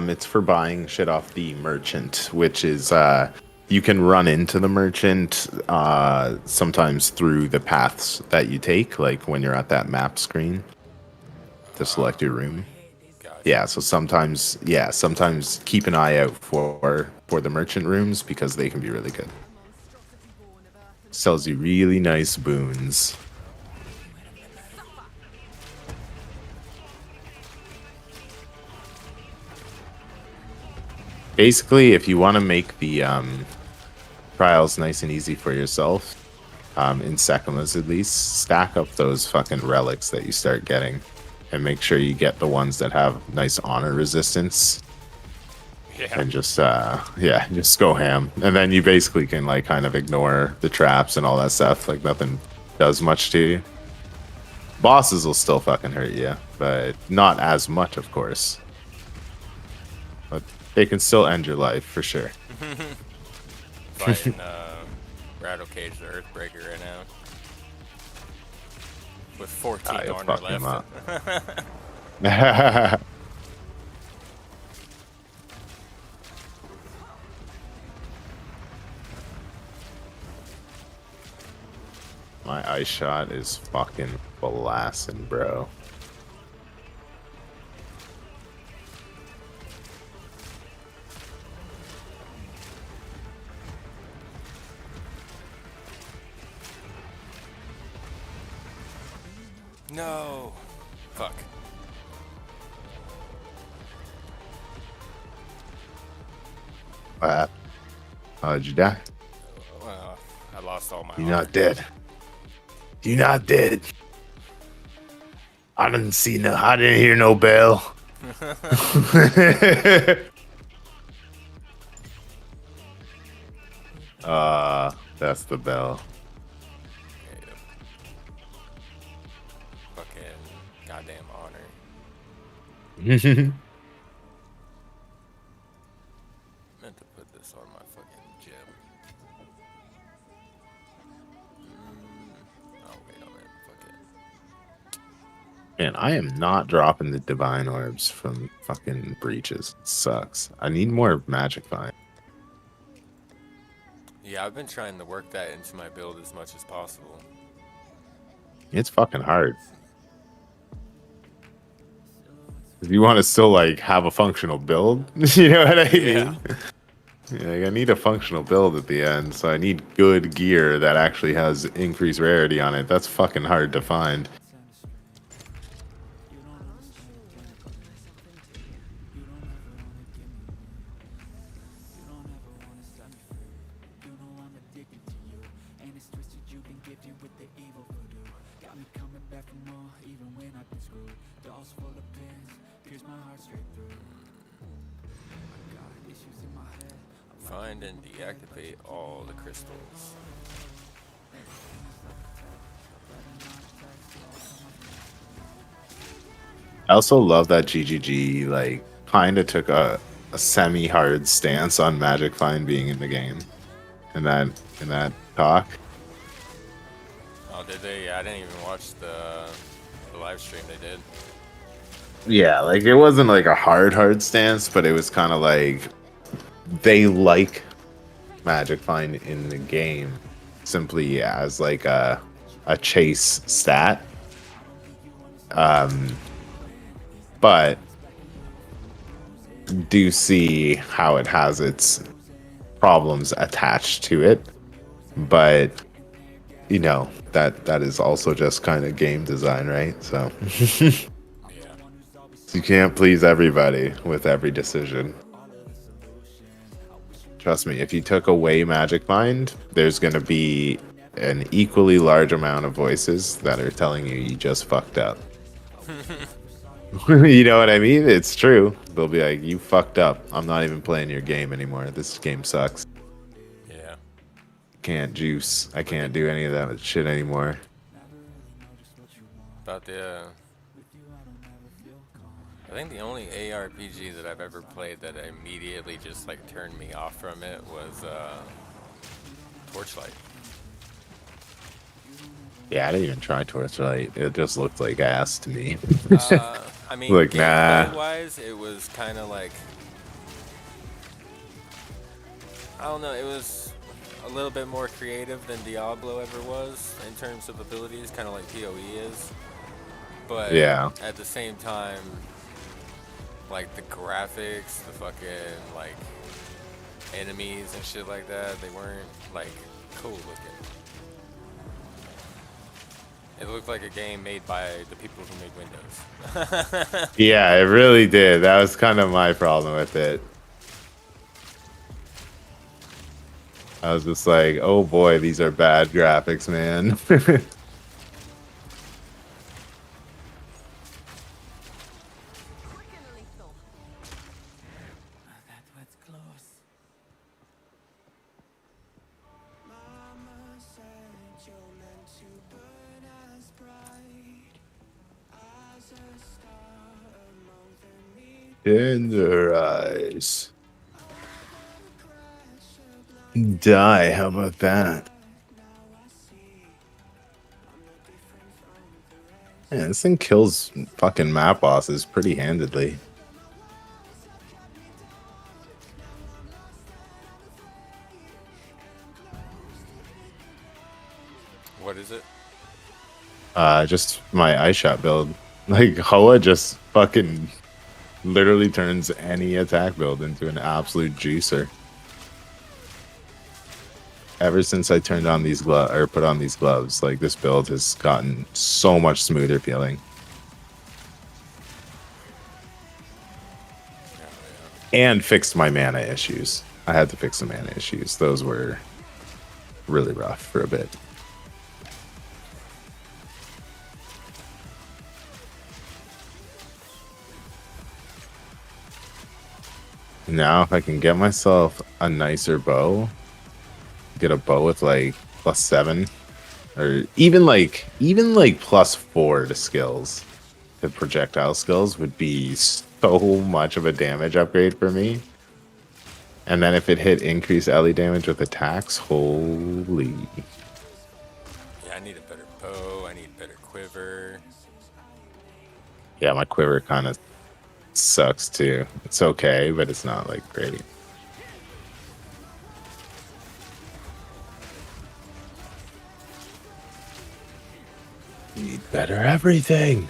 it's for buying shit off the merchant, which is you can run into the merchant sometimes through the paths that you take, like when you're at that map screen to select your room. Yeah, so sometimes keep an eye out for the merchant rooms because they can be really good. Sells you really nice boons. Basically, if you want to make the trials nice and easy for yourself, in Sekimas at least, stack up those fucking relics that you start getting, and make sure you get the ones that have nice honor resistance. Yeah. And just just go ham, and then you basically can like kind of ignore the traps and all that stuff. Like nothing does much to you. Bosses will still fucking hurt you, but not as much, of course. But they can still end your life for sure. Fighting Rattle Cage the Earthbreaker right now. With 14 honor left. My ice shot is fucking blasting, bro. No. Fuck. How did you die? Well, I lost all my You're not dead. You're not dead. I didn't hear no bell. That's the bell. Fucking goddamn honor. Meant to put this on my fucking gem. Oh wait, fuck it. Man, I am not dropping the divine orbs from fucking breaches. It sucks. I need more magic vine. Yeah, I've been trying to work that into my build as much as possible. It's fucking hard. If you want to still like have a functional build, you know what I mean? Yeah, like, I need a functional build at the end, so I need good gear that actually has increased rarity on it. That's fucking hard to find. Find and deactivate all the crystals. I also love that GGG like kind of took a semi-hard stance on Magic Find being in the game in that talk. Oh, did they? Yeah, I didn't even watch the live stream they did. Yeah, like it wasn't like a hard stance, but it was kind of like they like Magic Find in the game simply as like a chase stat. But do see how it has its problems attached to it. But you know, that is also just kind of game design, right? So you can't please everybody with every decision. Trust me, if you took away Magic Find, there's going to be an equally large amount of voices that are telling you you just fucked up. You know what I mean? It's true. They'll be like, you fucked up. I'm not even playing your game anymore. This game sucks. Yeah. Can't juice. I can't do any of that shit anymore. About the I think the only ARPG that I've ever played that immediately just like turned me off from it was Torchlight. Yeah, I didn't even try Torchlight. It just looked like ass to me. I mean, like, nah. gameplay-wise, it was kind of like, I don't know, it was a little bit more creative than Diablo ever was in terms of abilities, kind of like PoE is. But yeah, at the same time, like the graphics, the fucking like enemies and shit like that, they weren't like cool looking. It looked like a game made by the people who made Windows. yeah, it really did. That was kind of my problem with it. I was just like, oh boy, these are bad graphics, man. Tender eyes. Die, how about that? Yeah, this thing kills fucking map bosses pretty handedly. What is it? Just my ice shot build. Like Hoa just fucking literally turns any attack build into an absolute juicer. Ever since I turned on these put on these gloves, like this build has gotten so much smoother feeling. And fixed my mana issues. I had to fix the mana issues. Those were really rough for a bit. Now, if I can get myself a nicer bow, get a bow with like +7, or even like +4 to skills, the projectile skills would be so much of a damage upgrade for me. And then if it hit increased ally damage with attacks, holy. Yeah, I need a better bow. I need better quiver. Yeah, my quiver kind of sucks too. It's okay, but it's not like great. Need better everything.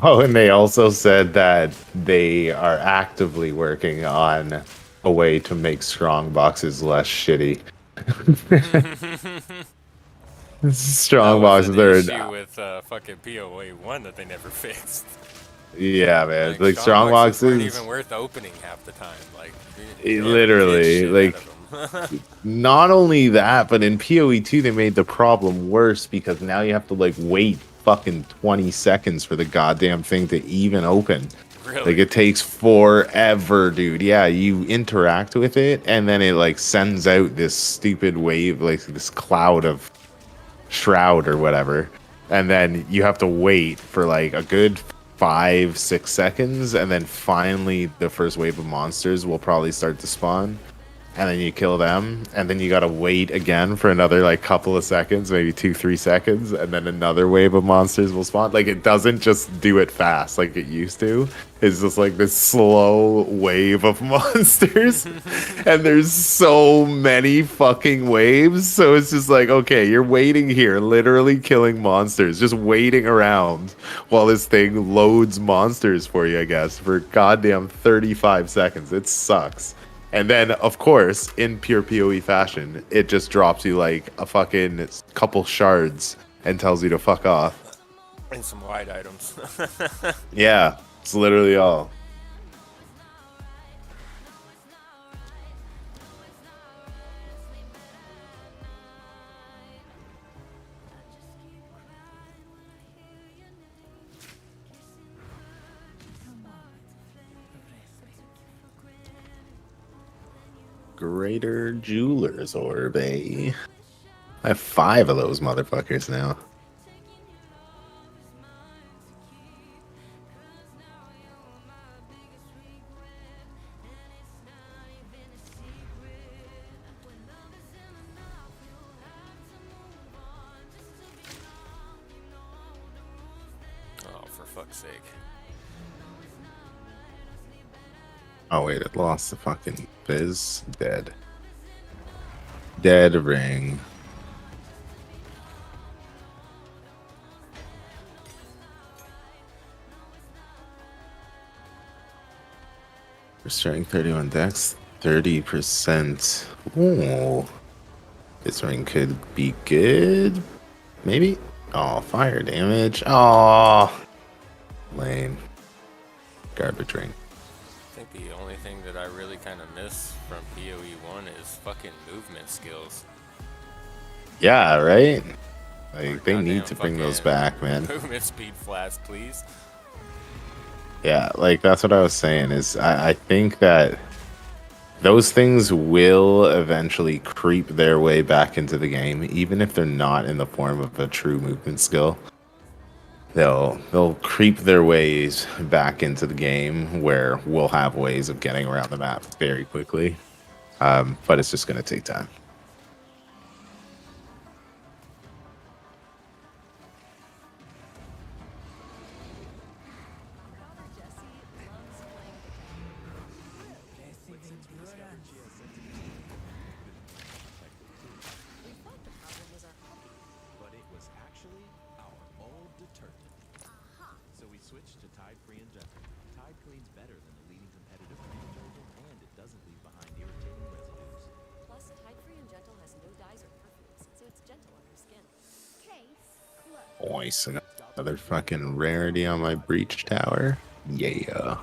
Oh, and they also said that they are actively working on a way to make strong boxes less shitty. Strong That was boxes an are issue with fucking POA 1 that they never fixed. yeah, man. Like strong strong boxes weren't boxes, even worth opening half the time. Like literally, like not only that, but in PoE 2 they made the problem worse because now you have to like wait fucking 20 seconds for the goddamn thing to even open. Really? Like it takes forever, dude. Yeah, you interact with it and then it like sends out this stupid wave, like this cloud of shroud or whatever. And then you have to wait for like a good 5-6 seconds, and then finally the first wave of monsters will probably start to spawn, and then you kill them, and then you gotta wait again for another like couple of seconds, maybe 2-3 seconds, and then another wave of monsters will spawn. Like it doesn't just do it fast like it used to. It's just like this slow wave of monsters, and there's so many fucking waves, so it's just like, okay, you're waiting here, literally killing monsters, just waiting around while this thing loads monsters for you, I guess, for goddamn 35 seconds. It sucks. And then, of course, in pure PoE fashion, it just drops you like a fucking couple shards and tells you to fuck off. And some wide items. Yeah, it's literally all. Greater Jewelers Orb, eh? I have 5 of those motherfuckers now. Oh, for fuck's sake. Oh wait, it lost the fucking Fizz. Dead. Dead ring. Restoring 31 dex, 30%. Ooh. This ring could be good. Maybe? Oh, fire damage. Oh. Lame. Garbage ring. I think the only thing that I really kind of miss from PoE 1 is fucking movement skills. Yeah, right? Like, Or they need goddamn to bring those fucking back, man. Movement speed flash, please. Yeah, like, that's what I was saying, is I think that those things will eventually creep their way back into the game, even if they're not in the form of a true movement skill. They'll creep their ways back into the game where we'll have ways of getting around the map very quickly. But it's just going to take time. But it was actually our old detergent. So we switched to Tide Free and Gentle. Tide cleans better than the leading competitive clean detergent, and it doesn't leave behind irritating residues. Plus, Tide Free and Gentle has no dyes or perfumes, so it's gentle on your skin. Nice. Another fucking rarity on my breach tower. Yeah.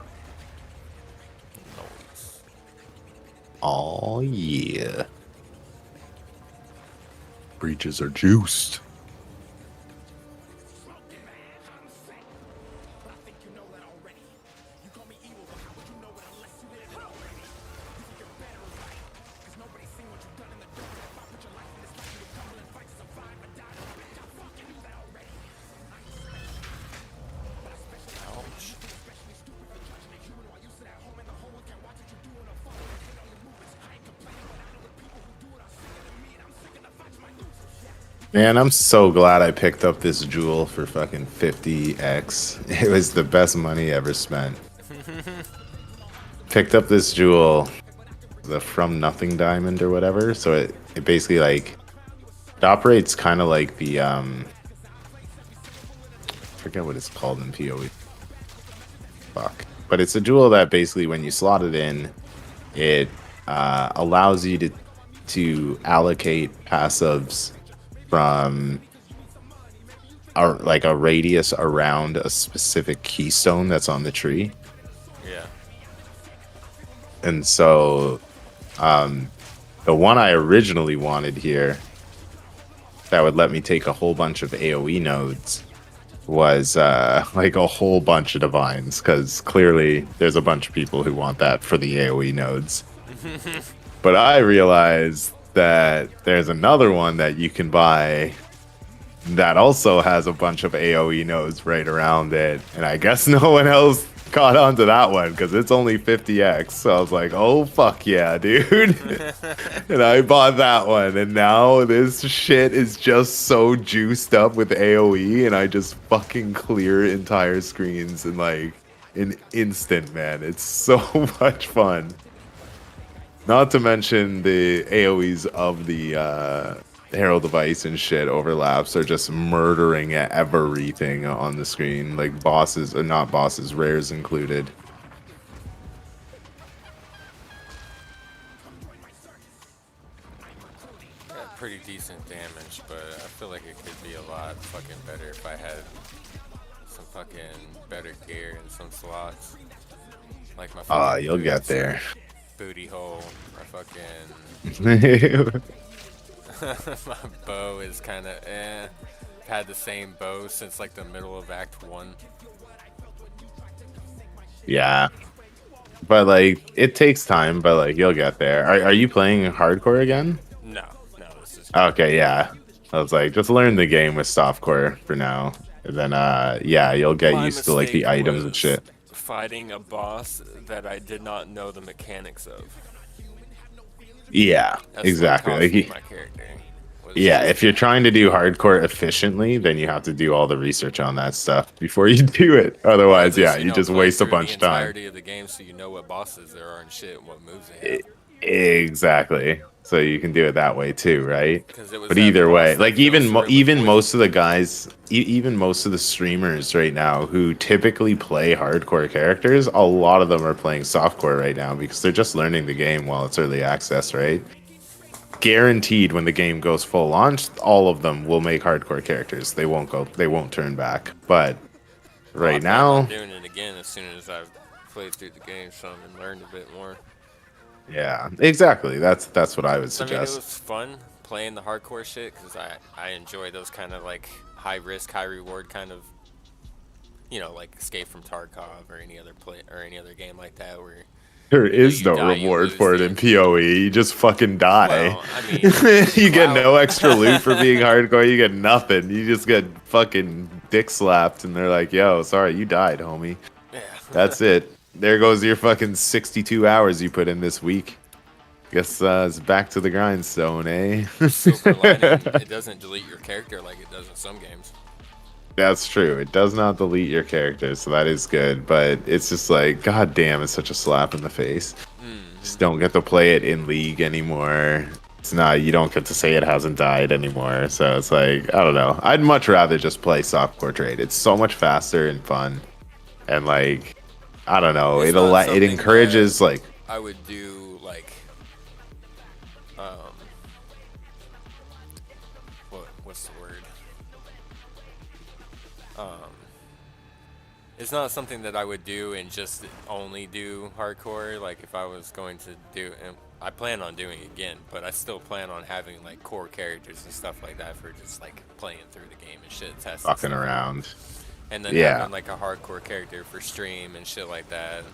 Oh, yeah. Breaches are juiced. Man, I'm so glad I picked up this jewel for fucking 50x. It was the best money ever spent. Picked up this jewel, the From Nothing diamond or whatever. So it basically like, it operates kind of like the, I forget what it's called in PoE. fuck. But it's a jewel that basically, when you slot it in, it allows you to allocate passives from like a radius around a specific keystone that's on the tree. Yeah. And so the one I originally wanted here that would let me take a whole bunch of AoE nodes was like a whole bunch of divines, because clearly there's a bunch of people who want that for the AoE nodes. But I realized that there's another one that you can buy that also has a bunch of AoE nodes right around it, and I guess no one else caught on to that one because it's only 50x. So I was like, oh fuck yeah, dude. And I bought that one, and now this shit is just so juiced up with AoE, and I just fucking clear entire screens in like an instant, man. It's so much fun. Not to mention the AoEs of the Herald device and shit overlaps are just murdering everything on the screen, like bosses, or not bosses, rares included. Got pretty decent damage, but I feel like it could be a lot fucking better if I had some fucking better gear in some slots. Like my fucking You'll get there. booty hole, my fucking my bow is kind of I've had the same bow since like the middle of Act 1. Yeah. But like it takes time, but like you'll get there. Are you playing hardcore again? No, this is Okay, yeah. I was like, just learn the game with softcore for now. And then yeah, you'll get My used to like the mistake items and was shit. Fighting a boss that I did not know the mechanics of. Yeah, That's exactly. what Like cost me my character. yeah, if you're trying to do hardcore efficiently, then you have to do all the research on that stuff before you do it. Otherwise, yeah, you just waste a bunch of time. The entirety of the game, so you know what bosses there are and shit, and what moves they have. Exactly. So you can do it that way too, right? 'Cause it was But that either boss way, that like fell even through with even poison. most of the guys, even most of the streamers right now who typically play hardcore characters, a lot of them are playing softcore right now because they're just learning the game while it's early access, right? Guaranteed, when the game goes full launch, all of them will make hardcore characters. They won't turn back. But right I plan now, on doing it again as soon as I've played through the game some and learned a bit more. yeah, exactly. That's what I would I mean, it suggest. was fun playing the hardcore shit because I enjoy those kind of like high risk, high reward kind of, you know, like Escape from Tarkov or any other game like that where There is you no die, you reward lose for it the in PoE. You just fucking die. Well, I mean, You get no wow. extra loot for being hardcore. You get nothing. You just get fucking dick slapped, and they're like, "Yo, sorry, you died, homie." Yeah. That's it. There goes your fucking 62 hours you put in this week. Guess it's back to the grindstone, eh? Silver lining, it doesn't delete your character like it does in some games. That's true. It does not delete your character, so that is good. But it's just like, god damn, it's such a slap in the face. Just don't get to play it in League anymore. It's not. You don't get to say it hasn't died anymore. So it's like, I don't know. I'd much rather just play softcore trade. It's so much faster and fun, and like, I don't know. It's It not something encourages that like. I would do like what's the word? It's not something that I would do and just only do hardcore. Like if I was going to do, and I plan on doing it again, but I still plan on having like core characters and stuff like that for just like playing through the game and shit, testing Fucking stuff. around. And then Yeah. having like a hardcore character for stream and shit like that.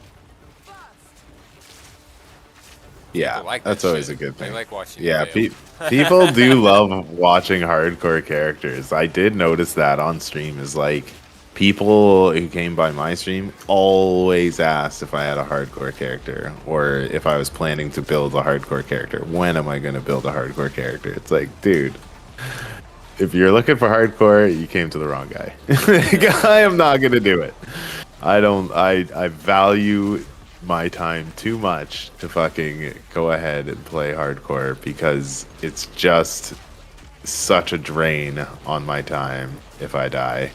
Yeah, People like that's that always shit. a good They thing. like watching Yeah, you fail. people do love watching hardcore characters. I did notice that on stream. Is like people who came by my stream always asked if I had a hardcore character or if I was planning to build a hardcore character. When am I going to build a hardcore character? It's like, dude, if you're looking for hardcore, you came to the wrong guy. I am not going to do it. I value my time too much to fucking go ahead and play hardcore because it's just such a drain on my time if I die.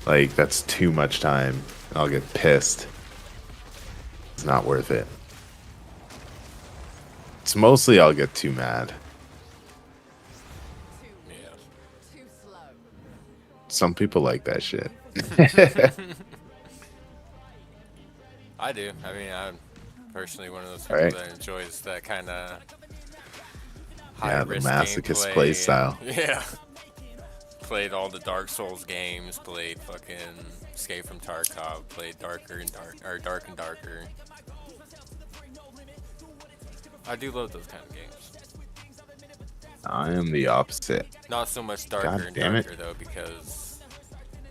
Like, that's too much time. I'll get pissed. It's not worth it. It's mostly I'll get too mad. Yeah. Some people like that shit. I do. I mean, I'm personally one of those people Right. that enjoys that kind of Yeah, the high-risk masochist gameplay. play style. Yeah. Played all the Dark Souls games. Played fucking Escape from Tarkov. Played Dark and Darker. I do love those kind of games. I am the opposite. Not so much God Darker and damn it. Darker though, because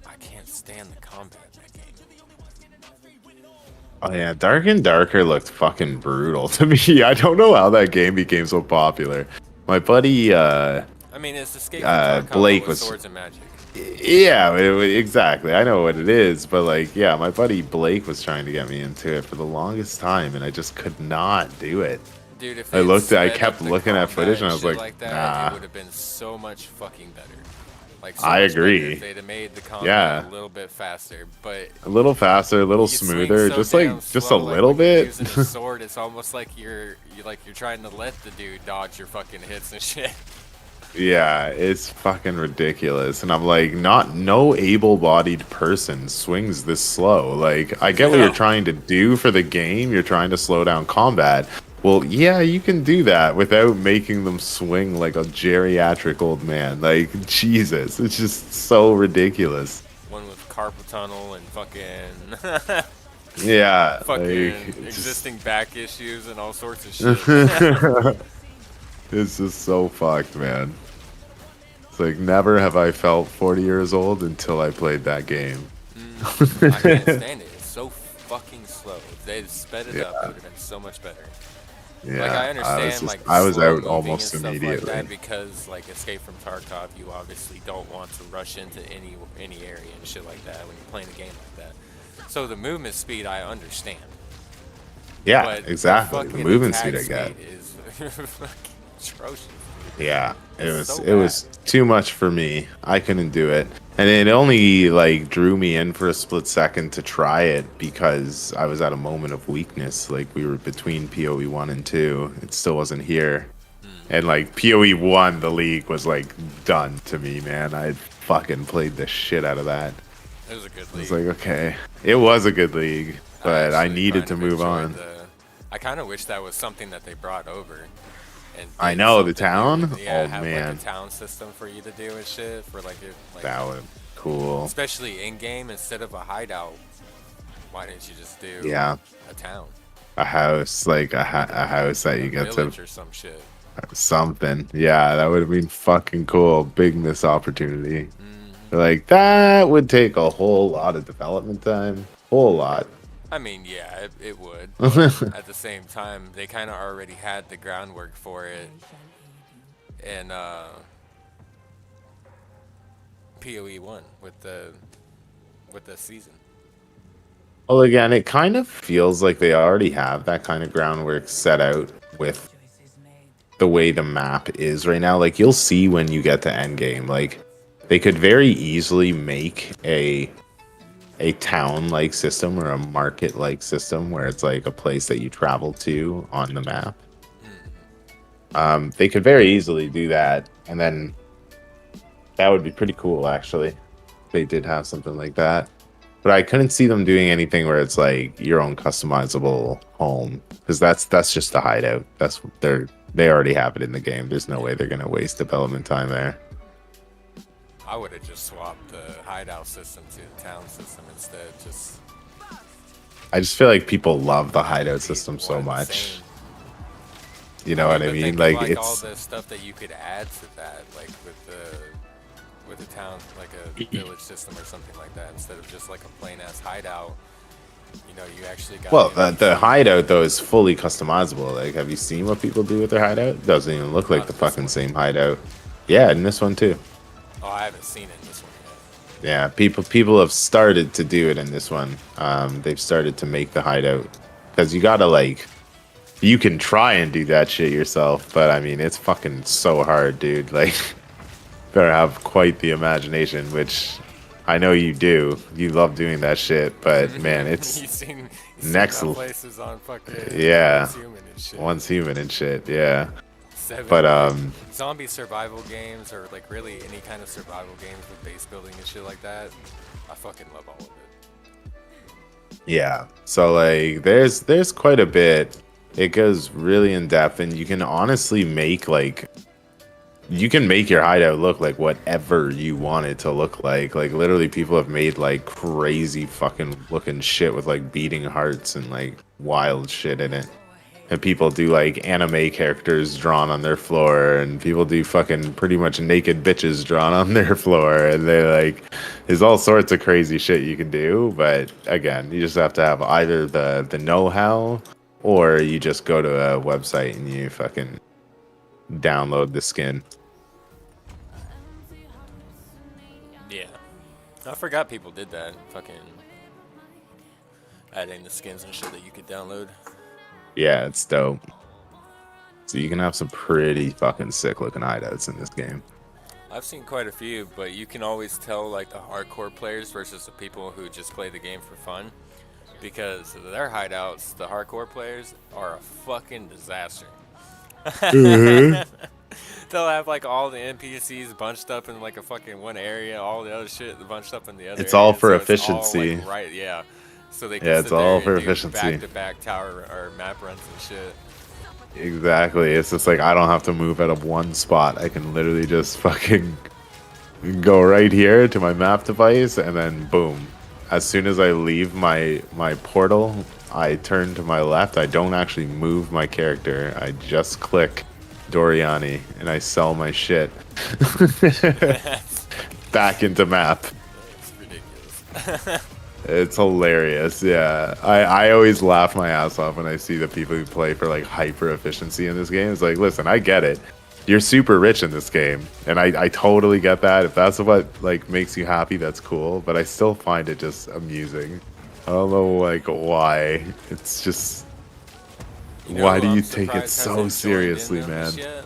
I can't stand the combat in that game. Oh yeah, Dark and Darker looked fucking brutal to me. I don't know how that game became so popular. My buddy, I mean, it's Escape from Tarkov Blake with was. swords and magic. Yeah, exactly. I know what it is, but like, yeah, my buddy Blake was trying to get me into it for the longest time, and I just could not do it. Dude, if I they'd sped kept up the looking at combat footage, and I was shit like, that, nah. it would have been so much fucking better. Like, so I much better agree. if they'd have made the combat Yeah. a little bit faster, but A little faster, a little you swing smoother, so just damn like just a slow, like, little when you're bit. using a sword, it's almost like you're trying to let the dude dodge your fucking hits and shit. Yeah, it's fucking ridiculous. And I'm like, no able-bodied person swings this slow. Like, I get what you're trying to do for the game. You're trying to slow down combat. Well, yeah, you can do that without making them swing like a geriatric old man. Like, Jesus, it's just so ridiculous. One with carpal tunnel and fucking Yeah, fucking like, it's existing back issues and all sorts of shit. It's just so fucked, man. It's like, never have I felt 40 years old until I played that game. I can't stand it. It's so fucking slow. If they'd sped it up, it would have been so much better. Yeah, Like, I understand, I was slow out moving almost and stuff immediately. like that because, like, Escape from Tarkov, you obviously don't want to rush into any area and shit like that when you're playing a game like that. So the movement speed, I understand. Yeah, But exactly. The fucking movement attack speed I got. is fucking atrocious. Yeah, It's so it was too much for me. I couldn't do it. And it only like drew me in for a split second to try it because I was at a moment of weakness. Like we were between PoE 1 and 2. It still wasn't here. And like PoE 1, the league was like done to me, man. I fucking played the shit out of that. It was a good I was league. like, okay. It was a good league, but I actually needed kind to of move enjoyed on. I kind of wish that was something that they brought over. And I did know, the something town? with- yeah, Oh, have man. like a town system for you to do and shit for like your like. That would cool. Especially in game instead of a hideout. Why didn't you just do Yeah. a town? A house, like a house that you A get to village or some shit. something. Yeah, that would have been fucking cool. Big missed opportunity. Mm-hmm. Like that would take a whole lot of development time. Whole lot. I mean, yeah, it would. But at the same time, they kind of already had the groundwork for it. And PoE 1 with the season. Well, again, it kind of feels like they already have that kind of groundwork set out with the way the map is right now. Like you'll see when you get to endgame, like they could very easily make a town-like system or a market-like system where it's like a place that you travel to on the map. They could very easily do that, and then that would be pretty cool, actually. If they did have something like that. But I couldn't see them doing anything where it's like your own customizable home, because that's just a hideout. That's they already have it in the game. There's no way they're gonna waste development time there. I would have just swapped the hideout system to the town system instead. Just I just feel like people love the hideout system so much. You know what I mean? Like all it's the stuff that you could add to that, like with the town, like a village system or something like that, instead of just like a plain ass hideout. You know, you actually got. well, the hideout though is fully customizable. Like, have you seen what people do with their hideout? It doesn't even look like the fucking same hideout. Yeah, in this one too. Oh, I haven't seen it in this one yet. Yeah, people have started to do it in this one. They've started to make the hideout because you gotta like, you can try and do that shit yourself, but I mean it's fucking so hard, dude. Like, better have quite the imagination, which I know you do. You love doing that shit, but man, it's You've seen next. my places on fucking Yeah, Once Human and shit. Once Human and shit. Yeah, 7, but like, zombie survival games or like really any kind of survival games with base building and shit like that. I fucking love all of it. yeah. So like, there's quite a bit. It goes really in depth, and you can honestly make like. You can make your hideout look like whatever you want it to look like. Like literally people have made like crazy fucking looking shit with like beating hearts and like wild shit in it. And people do like anime characters drawn on their floor, and people do fucking pretty much naked bitches drawn on their floor, and they like there's all sorts of crazy shit you can do, but again, you just have to have either the know-how or you just go to a website and you fucking download the skin. Yeah. I forgot people did that. Fucking adding the skins and shit that you could download. Yeah, it's dope. So you can have some pretty fucking sick looking hideouts in this game. I've seen quite a few, but you can always tell like the hardcore players versus the people who just play the game for fun. Because their hideouts, the hardcore players, are a fucking disaster. They'll have like all the NPCs bunched up in like a fucking one area, all the other shit bunched up in the other. It's all area, for so efficiency. It's all, like, right? Yeah. So they can Yeah, sit it's all there for and do efficiency. back-to-back tower or map runs and shit. Exactly. It's just like I don't have to move out of one spot. I can literally just fucking go right here to my map device, and then boom. As soon as I leave my portal, I turn to my left. I don't actually move my character. I just click Doriani and I sell my shit back into map. It's ridiculous. It's hilarious. Yeah, I always laugh my ass off when I see the people who play for like hyper efficiency in this game. It's like, listen, I get it. You're super rich in this game, and I totally get that. If that's what like makes you happy, that's cool. But I still find it just amusing. I don't know like why. It's just You know why who do you I'm take it surprised so hasn't seriously, joined in on man? this yet?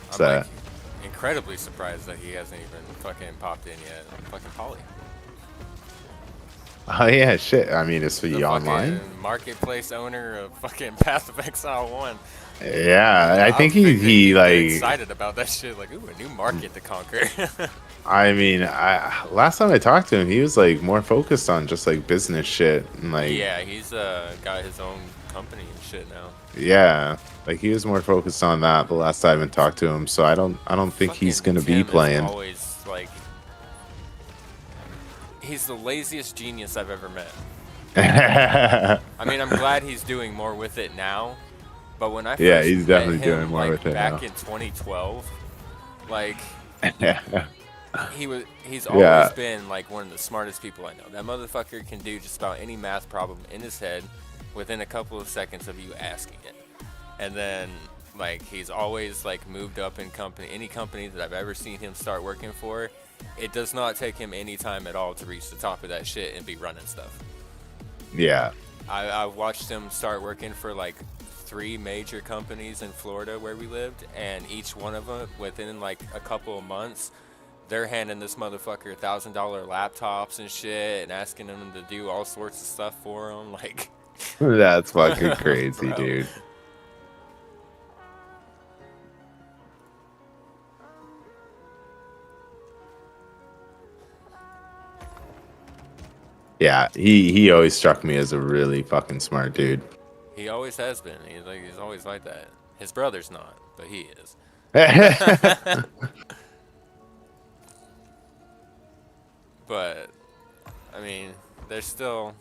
What's I'm that? like incredibly surprised that he hasn't even fucking popped in yet. Fucking Polly. Oh yeah, shit. I mean, is The he online? fucking marketplace owner of fucking Path of Exile 1. Yeah, I think would he he'd get like. excited about that shit. Like, ooh, a new market to conquer. I mean, last time I talked to him, he was like more focused on just like business shit and like yeah, he's got his own company and shit now. yeah, like he was more focused on that the last time I talked to him. So I don't think he's gonna be Tim is playing. always like, he's the laziest genius I've ever met. I mean, I'm glad he's doing more with it now. But when I first Yeah, he's met definitely him, doing more like, with it back now. in 2012, like he's Yeah. always been like one of the smartest people I know. That motherfucker can do just about any math problem in his head within a couple of seconds of you asking it. And then like he's always like moved up in any company that I've ever seen him start working for. It does not take him any time at all to reach the top of that shit and be running stuff. Yeah. I watched him start working for like 3 major companies in Florida where we lived, and each one of them within like a couple of months, they're handing this motherfucker $1,000 laptops and shit and asking him to do all sorts of stuff for him. Like, That's fucking crazy, Bro. dude. Yeah, he always struck me as a really fucking smart dude. he always has been. He's always like that. His brother's not, but he is. But I mean, they're still.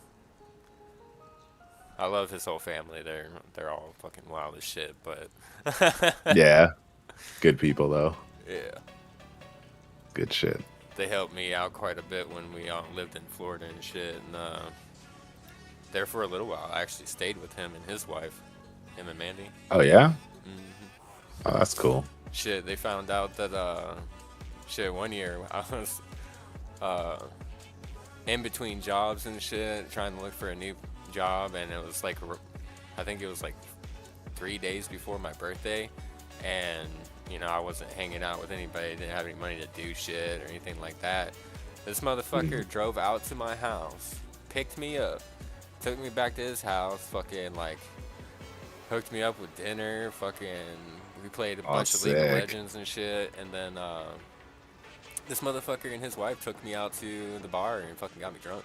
I love his whole family. They're all fucking wild as shit. But Yeah. Good people though. yeah, Good shit. they helped me out quite a bit when we lived in Florida and shit. And there for a little while, I actually stayed with him and his wife, him and Mandy. Oh yeah? Hmm. Oh, that's cool. Shit, they found out that shit, one year I was in between jobs and shit, trying to look for a new job, and it was like I think it was like 3 days before my birthday, and you know, I wasn't hanging out with anybody, didn't have any money to do shit or anything like that. This motherfucker drove out to my house, picked me up, took me back to his house, fucking like hooked me up with dinner, fucking we played a bunch of League of sick. Legends and shit, and then this motherfucker and his wife took me out to the bar and fucking got me drunk.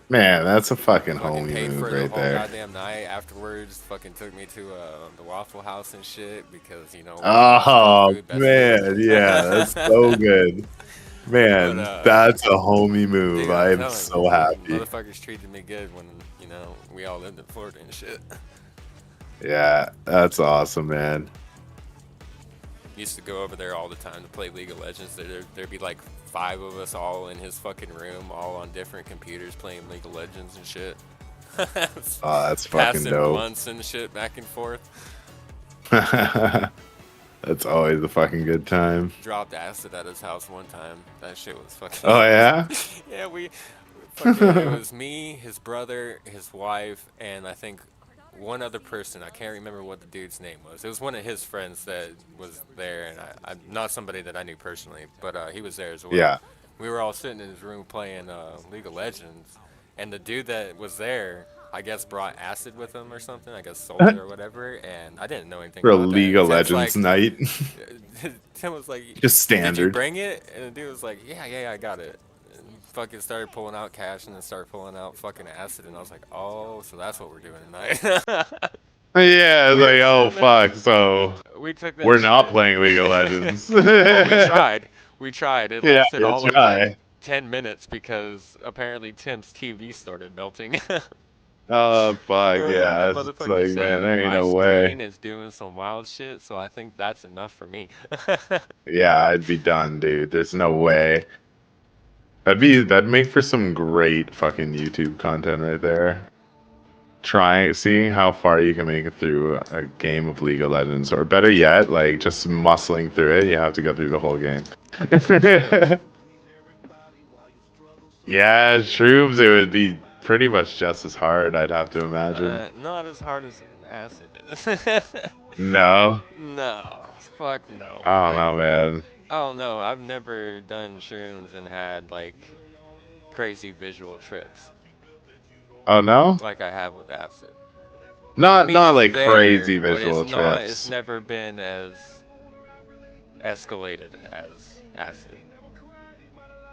Man, that's a fucking Fucking homie paid move for the right whole there. goddamn night. Afterwards, fucking took me to the Waffle House and shit because you know. Oh food, best man, food. yeah, that's so good. Man, But, that's a homie move. dude, I'm I am telling so you, happy. motherfuckers treated me good when you know we all lived in Florida and shit. Yeah, that's awesome, man. Used to go over there all the time to play League of Legends. There'd be like 5 of us all in his fucking room, all on different computers playing League of Legends and shit. Oh, that's fucking Passing dope. blunts and shit back and forth. That's always a fucking good time. Dropped acid at his house one time. That shit was fucking. Oh yeah? Yeah, we fucking, it was me, his brother, his wife, and I think one other person. I can't remember what the dude's name was. It was one of his friends that was there, and I'm not somebody that I knew personally, but he was there as well. Yeah. We were all sitting in his room playing League of Legends, and the dude that was there, I guess, brought acid with him or something. I guess sold it or whatever, and I didn't know anything For a about League that. of Tim's Legends like, night. Tim was like, Just "Did you standard. bring it?" And the dude was like, "Yeah, I got it." And fucking started pulling out cash and then started pulling out fucking acid, and I was like, "Oh, so that's what we're doing tonight." Yeah, it's like, oh fuck, so We took that we're not shit. playing League of Legends. Well, we tried. We tried. It Yeah, lasted you all of try. like 10 minutes because apparently Tim's TV started melting. Oh fuck, yeah. It's Motherfucker like, said man, there ain't my no way. screen is doing some wild shit, so I think that's enough for me. Yeah, I'd be done, dude. There's no way. That'd make for some great fucking YouTube content right there. Seeing how far you can make it through a game of League of Legends, or better yet, like just muscling through it. You have to go through the whole game. Yeah, shrooms, it would be pretty much just as hard, I'd have to imagine. Not as hard as acid is. No, No, fuck no. I don't know, man. I don't know. I've never done shrooms and had like crazy visual trips Oh no, like I have with acid. I not mean, it's like there, crazy but it's visual not. It's trips. never been as escalated as acid.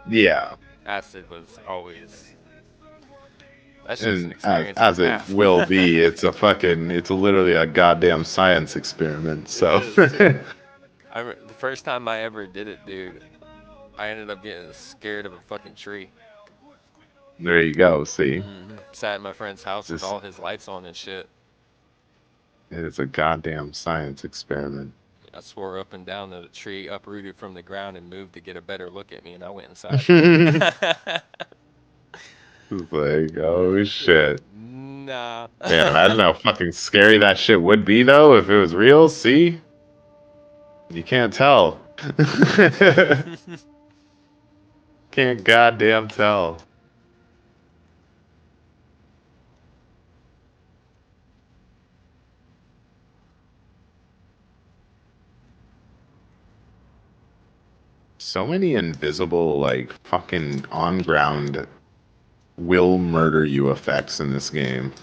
Yeah, Acid was always. That's just an and experience and a as it half. will be, it's literally a goddamn science experiment. So The first time I ever did it, dude, I ended up getting scared of a fucking tree. there you go. See, Sat in my friend's house with this all his lights on and shit. is a goddamn science experiment. I swore up and down that a tree uprooted from the ground and moved to get a better look at me, and I went inside. It's like, oh shit. Nah. Man, imagine how fucking scary that shit would be though if it was real. See? You can't tell. Can't goddamn tell. So many invisible, like, fucking on ground will murder you effects in this game.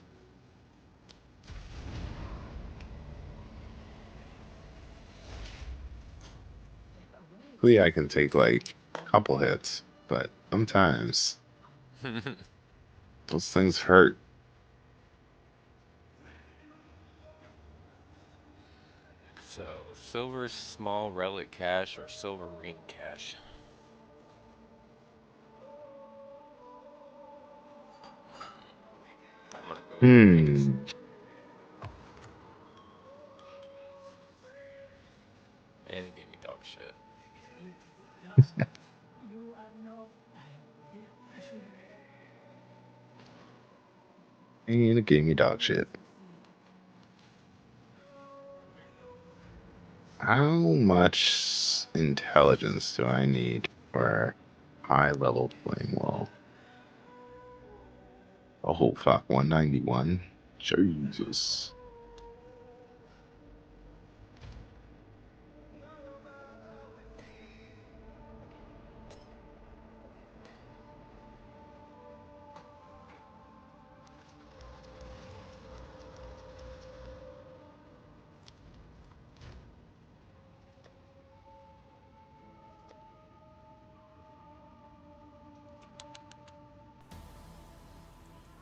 Hopefully I can take like a couple hits, but sometimes those things hurt. So, silver small relic cache or silver ring cache? I'm gonna go with rings. And it gave me dog shit. And it gave me dog shit. How much intelligence do I need for high level playing wall? Oh fuck, 191. Jesus.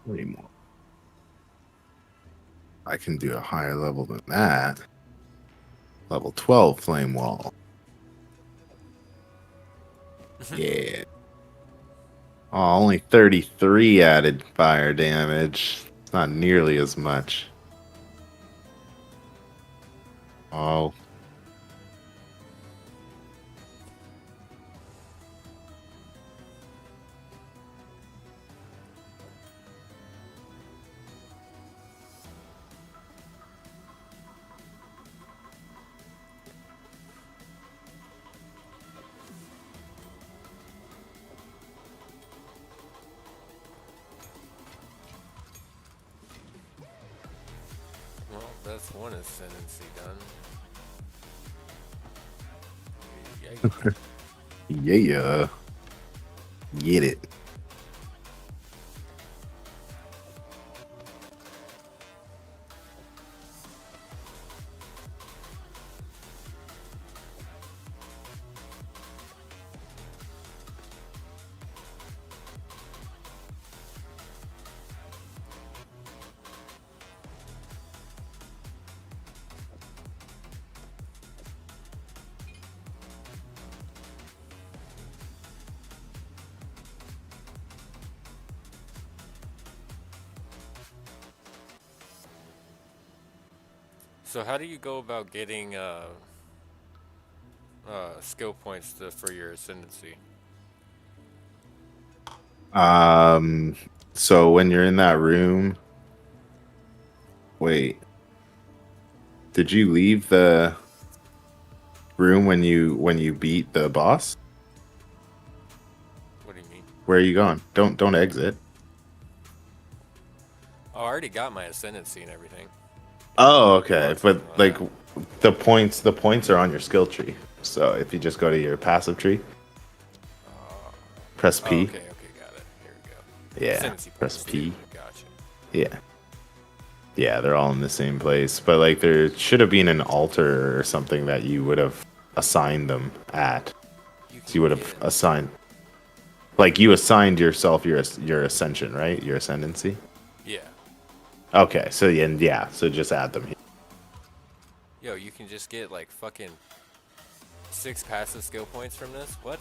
Anymore. I can do a higher level than that. Level 12 flame wall. Yeah. Oh, only 33 added fire damage. It's not nearly as much. Oh. Well, that's one ascendancy done. Yay. Yeah. Get it. So how do you go about getting skill points for your ascendancy? So when you're in that room, wait. Did you leave the room when you beat the boss? What do you mean? Where are you going? Don't exit. Oh, I already got my ascendancy and everything. Oh, okay. But like the points are on your skill tree. So if you just go to your passive tree, press P. Oh, okay, got it. Here we go. Yeah. Ascendancy Press points, P. too. Gotcha. Yeah. Yeah, they're all in the same place. But like there should have been an altar or something that you would have assigned them at. So you would have assigned, like you assigned yourself your ascension, right? Your ascendancy. Yeah. Okay, so yeah, so just add them here. Yo, you can just get like fucking 6 passive skill points from this? What?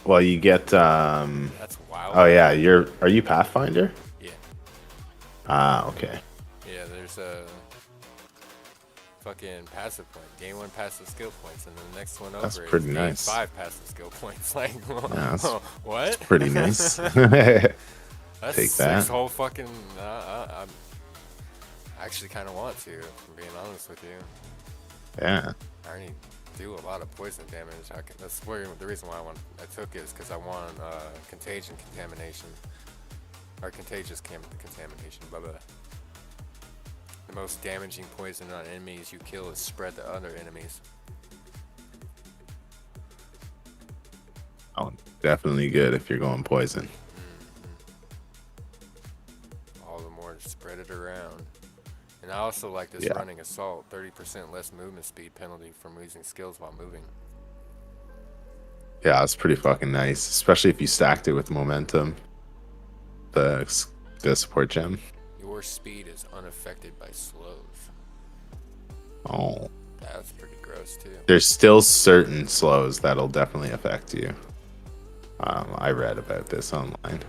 Well, you get That's wild. Oh yeah, are you Pathfinder? Yeah. Ah, okay. Yeah, there's a fucking passive point. Gain 1 passive skill points, and then the next one over That's is pretty gain nice. 5 passive skill points. Like, that's what? That's pretty nice. That's Take 6 that. whole fucking. I actually kind of want to, if I'm being honest with you. Yeah. I already do a lot of poison damage. That's where the reason why I took it is because I want contagion contamination, or contagious contamination. Blah blah. The most damaging poison on enemies you kill is spread to other enemies. Oh, definitely good if you're going poison. All the more to spread it around. And I also like this Yeah. running assault. 30% less movement speed penalty from using skills while moving. Yeah, it's pretty fucking nice, especially if you stacked it with momentum. The support gem. Your speed is unaffected by slows. Oh. That's pretty gross too. There's still certain slows that'll definitely affect you. I read about this online. I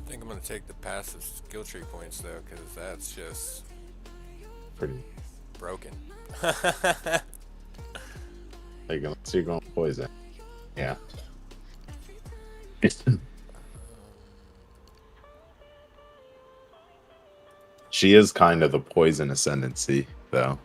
think I'm gonna take the passive skill tree points though, because that's just Pretty. broken. So you're going poison. Yeah. She is kind of the poison ascendancy, though.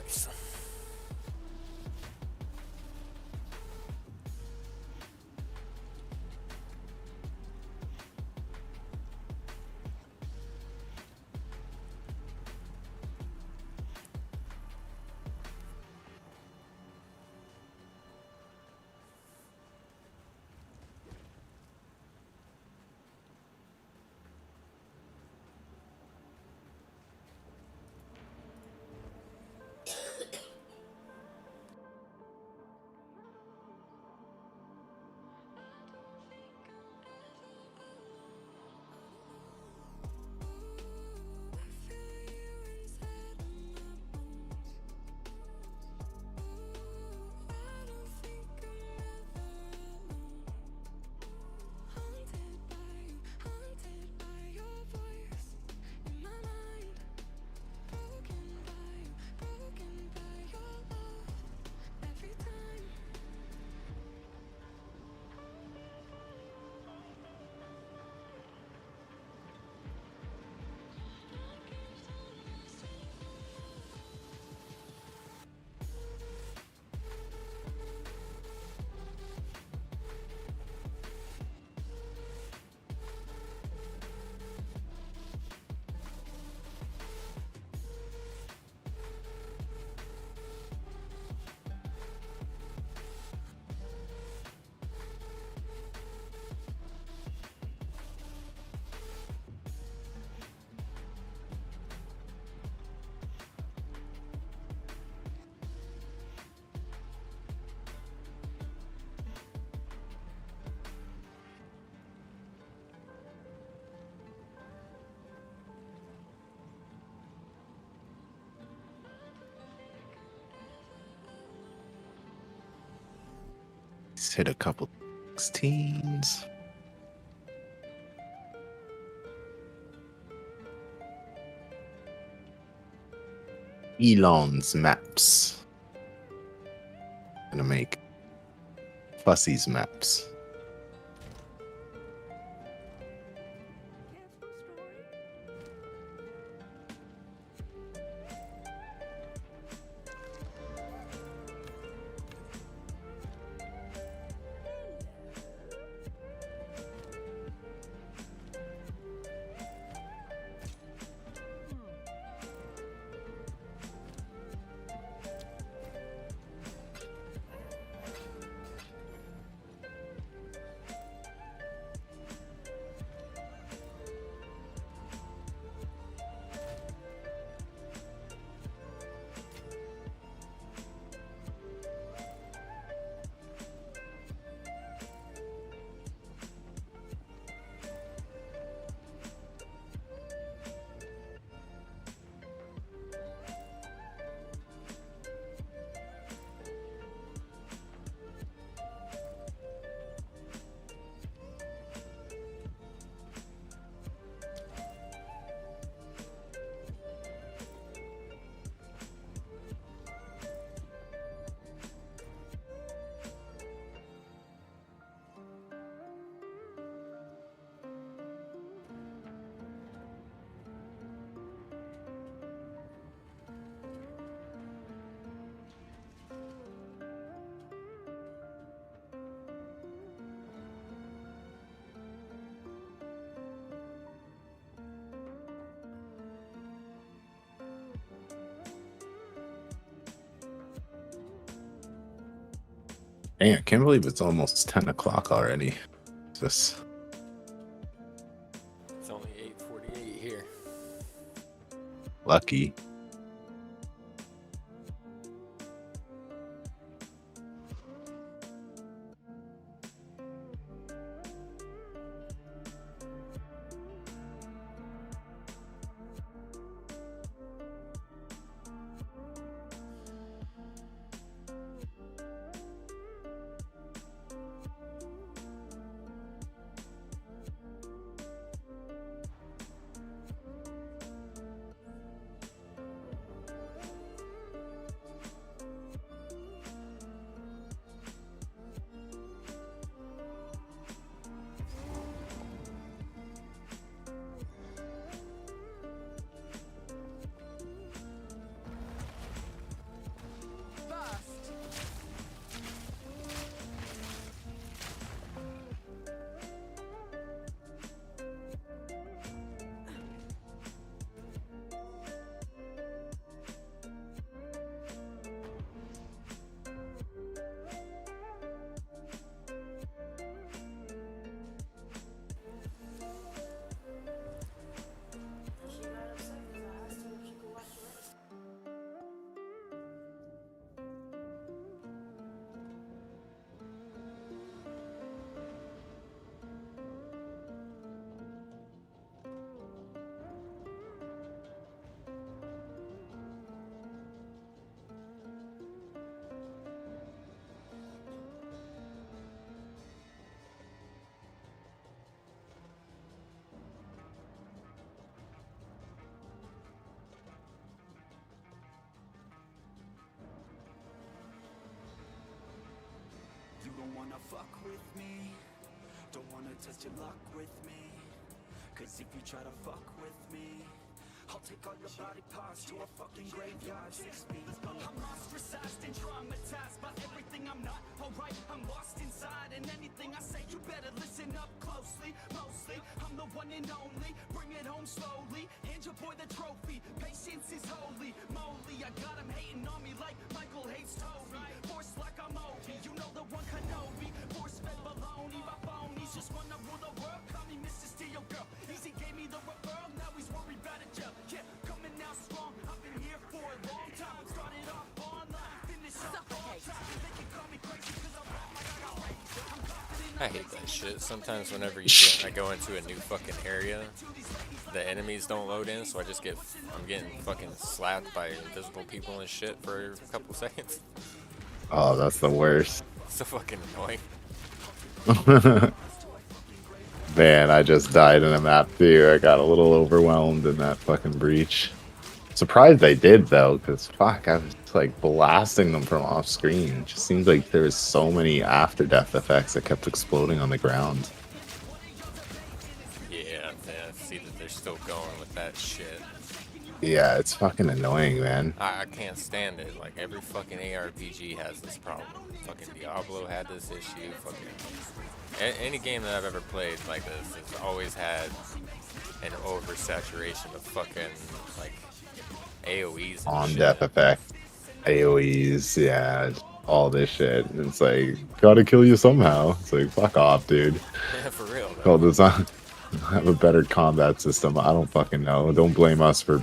Nice. Let's hit a couple 16s. Elon's maps. Gonna make Fussy's maps. Dang, I can't believe it's almost 10 o'clock already. Just It's only 8:48 here. lucky. You don't wanna fuck with me, don't wanna test your luck with me. Cause if you try to fuck with me, I'll take all your body parts to a fucking graveyard 6 feet below. I'm ostracized and traumatized by everything I'm not alright. I'm lost inside and anything I say you better listen up closely. Mostly, I'm the one and only, bring it home slowly. Hand your boy the trophy, patience is holy moly. I got him hating on me like Michael hates Toby. Force like I'm Obi, you know the one Kenobi. Force fed baloney, my phonies just wanna rule the world. Call me Mr. Steel Girl, Easy gave me the referral, now he's worried about a jail. Yeah, coming out strong, I've been here for a long time. Started off online, finished up on time. They can call me crazy cause I'm rap like I got rage. I'm confident I hate that shit. Sometimes whenever I go into a new fucking area, the enemies don't load in, so I'm getting fucking slapped by invisible people and shit for a couple seconds. Oh, that's the worst. So fucking annoying. Man, I just died in a map too. I got a little overwhelmed in that fucking breach. Surprised I did though, because fuck, I was like blasting them from off screen. It just seems like there was so many after death effects that kept exploding on the ground. Yeah, I see that they're still going with that shit. Yeah, it's fucking annoying, man. I can't stand it. Like every fucking ARPG has this problem. Fucking Diablo had this issue. Fucking any game that I've ever played like this has always had an oversaturation of fucking like AOE's and On shit. death effect, AOE's, yeah, all this shit. It's like gotta kill you somehow. It's like fuck off, dude. Yeah, for real. Though. Call design have a better combat system. I don't fucking know. Don't blame us for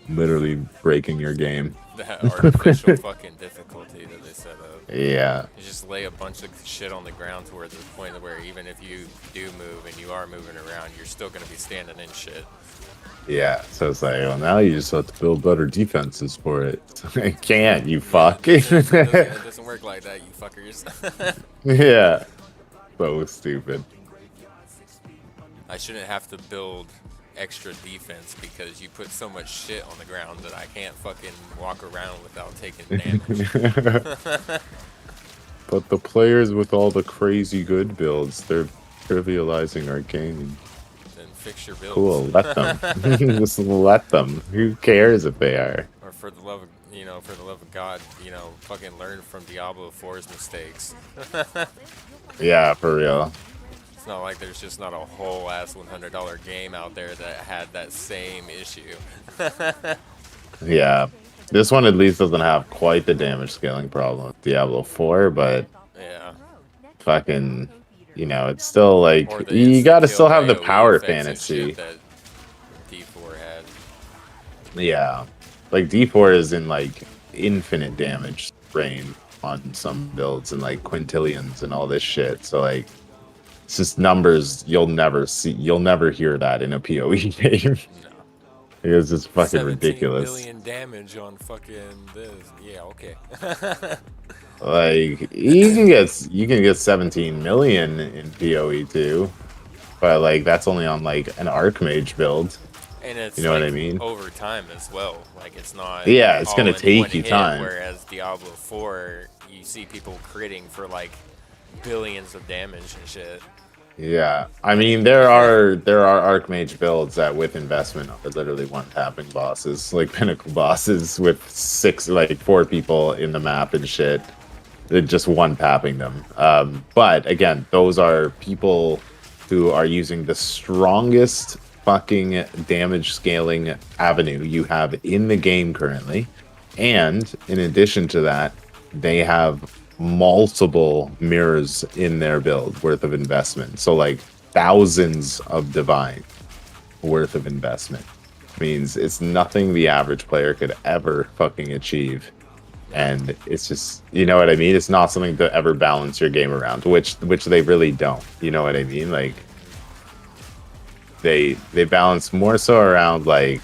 literally breaking your game. That artificial fucking difficulty that they set up. Yeah. You just lay a bunch of shit on the ground to where the point where even if you do move and you are moving around, you're still gonna be standing in shit. Yeah, so it's like, well, now you just have to build better defenses for it. I can't, you fuck. It doesn't work like that, you fuckers. Yeah. So stupid. I shouldn't have to build extra defense because you put so much shit on the ground that I can't fucking walk around without taking damage. But the players with all the crazy good builds, they're trivializing our game. Then fix your builds. Cool, let them. Just let them. Who cares if they are? Or for the love of, for the love of God, fucking learn from Diablo 4's mistakes. Yeah, for real. It's not like there's just not a whole ass $100 game out there that had that same issue. Yeah. This one at least doesn't have quite the damage scaling problem with Diablo 4, but yeah. Fucking, it's still like, Or the you gotta still have the AoE power effects and fantasy. shit that D4 had. Yeah. Like D4 is in like infinite damage range on some builds and like quintillions and all this shit. So like, it's just numbers you'll never hear that in a PoE game. It's just fucking 17 ridiculous. billion damage on fucking this. Yeah, okay. Like you can get 17 million in PoE too, but like that's only on like an Archmage build. And it's you know what I mean? Over time as well. Like it's not. Yeah, it's all gonna in take one you hit, time. Whereas Diablo 4, you see people critting for like billions of damage and shit. Yeah, I mean there are Archmage builds that with investment are literally one tapping bosses, like pinnacle bosses with 4 people in the map and shit. They're just one tapping them. But again, those are people who are using the strongest fucking damage scaling avenue you have in the game currently, and in addition to that, they have multiple mirrors in their build worth of investment. So like thousands of divine worth of investment means it's nothing the average player could ever fucking achieve. And it's just, you know what I mean? It's not something to ever balance your game around, which they really don't. You know what I mean? Like they balance more so around like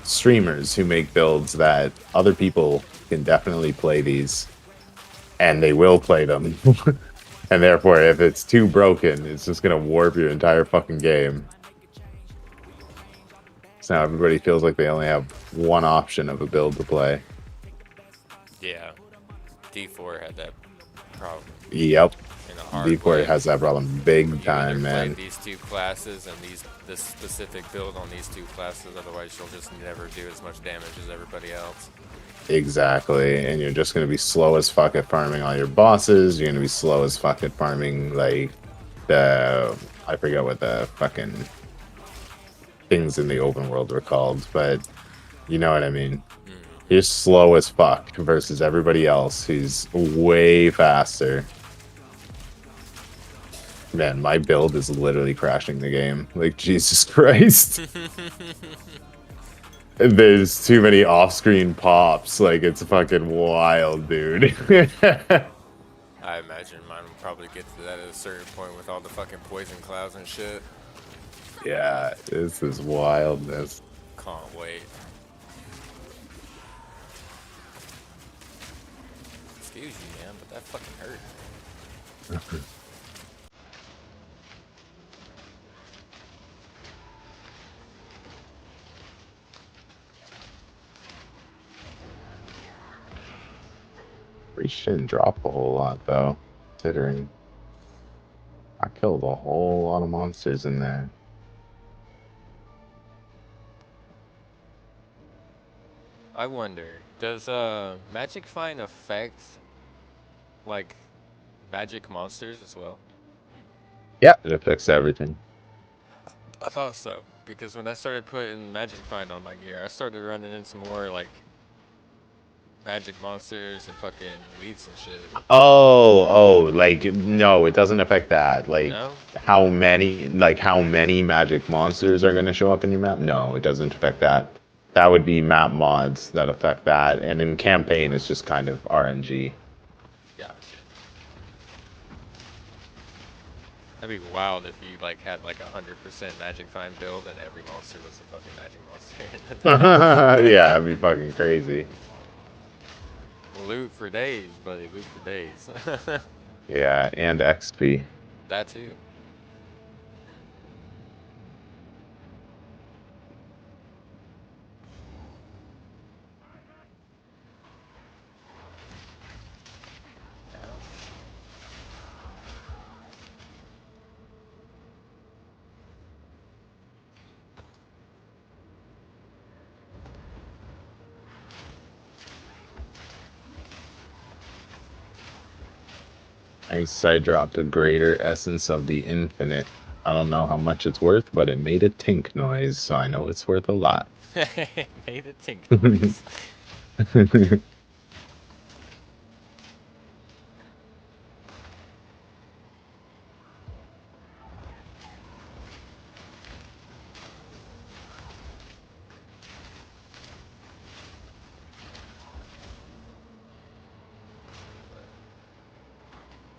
streamers who make builds that other people can definitely play these, and they will play them. And therefore, if it's too broken, it's just gonna warp your entire fucking game. So now everybody feels like they only have one option of a build to play. Yeah. D4 had that problem. Yep. In a hard D4 way. has that problem big You either time, play man. these two classes and this specific build on these two classes, otherwise you'll just never do as much damage as everybody else. Exactly, and you're just gonna be slow as fuck at farming all your bosses. You're gonna be slow as fuck at farming like I forget what the fucking things in the open world were called, but you know what I mean. You're slow as fuck versus everybody else who's way faster. Man, my build is literally crashing the game. Like, Jesus Christ. There's too many off-screen pops. Like, it's fucking wild, dude. I imagine mine will probably get to that at a certain point with all the fucking poison clouds and shit. Yeah, this is wildness. Can't wait. Excuse you, man, but that fucking hurt. We shouldn't drop a whole lot though, considering I killed a whole lot of monsters in there. I wonder, does Magic Find affect like magic monsters as well? Yeah, it affects everything. I thought so, because when I started putting Magic Find on my gear, I started running into more like magic monsters and fucking weeds and shit. Oh, like no, it doesn't affect that. Like No? how many magic monsters are gonna show up in your map? No, it doesn't affect that. That would be map mods that affect that, and in campaign it's just kind of RNG. Yeah. That'd be wild if you like had like 100% Magic Find build and every monster was a fucking magic monster. Yeah, that'd be fucking crazy. Loot for days, buddy. Loot for days. Yeah, and XP. That too. I dropped a greater essence of the infinite. I don't know how much it's worth, but it made a tink noise, so I know it's worth a lot. Made a tink noise.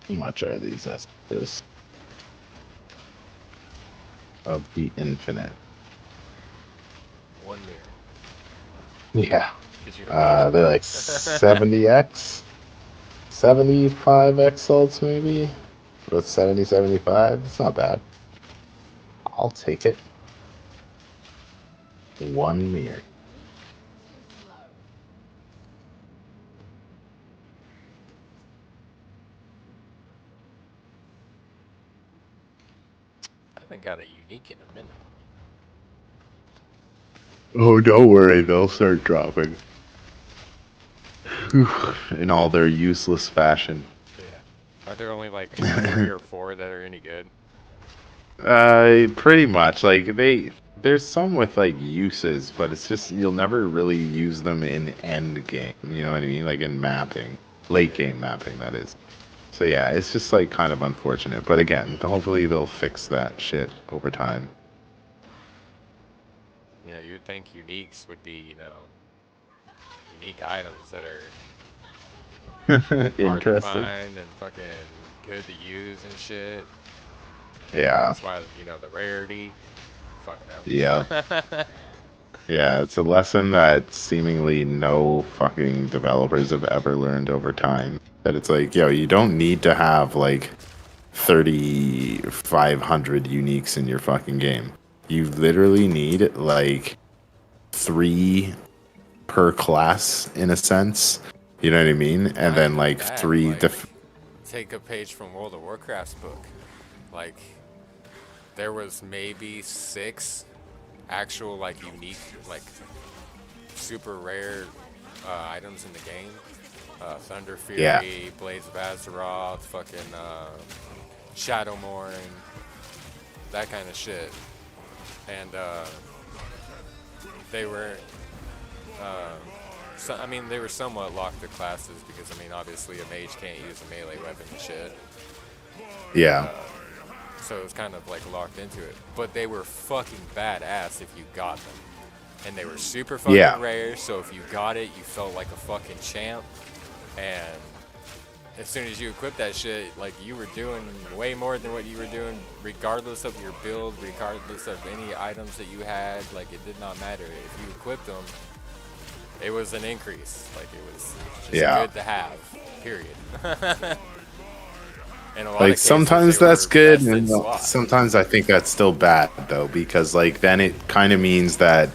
How much are these essences of the infinite? 1 mirror. Yeah. You're They're like 70x, 75x salts maybe. With 70, 75. It's not bad. I'll take it. 1 mirror. I haven't got a unique in a minute. Oh, don't worry, they'll start dropping. In all their useless fashion. Yeah. Are there only like 3 or 4 that are any good? Pretty much. Like there's some with like uses, but it's just you'll never really use them in end game. You know what I mean? Like in mapping, late game mapping, that is. So yeah, it's just like kind of unfortunate. But again, hopefully they'll fix that shit over time. You know, you'd think uniques would be, you know, unique items that are hard to Interesting. find and fucking good to use and shit. Yeah. That's why, you know, the rarity. Fuck no. Yeah. Yeah, it's a lesson that seemingly no fucking developers have ever learned over time. That it's like, yo, you don't need to have like 3,500 uniques in your fucking game. You literally need like 3 per class in a sense. You know what I mean? And then like That, 3 like, take a page from World of Warcraft's book. Like, there was maybe 6 actual like unique, like super rare items in the game. Thunder Fury, Yeah. Blades of Azeroth, fucking Shadowmourne, that kind of shit. And they were, I mean, they were somewhat locked to classes because, I mean, obviously a mage can't use a melee weapon and shit. Yeah. So it was kind of like locked into it. But they were fucking badass if you got them. And they were super fucking Yeah. rare, so if you got it, you felt like a fucking champ. And as soon as you equipped that shit, like, you were doing way more than what you were doing, regardless of your build, regardless of any items that you had. Like, it did not matter. If you equipped them, it was an increase. Like, it was just Yeah. good to have. period. In a lot of Like cases, sometimes they were that's good, best in and slot. sometimes I think that's still bad though, because like then it kind of means that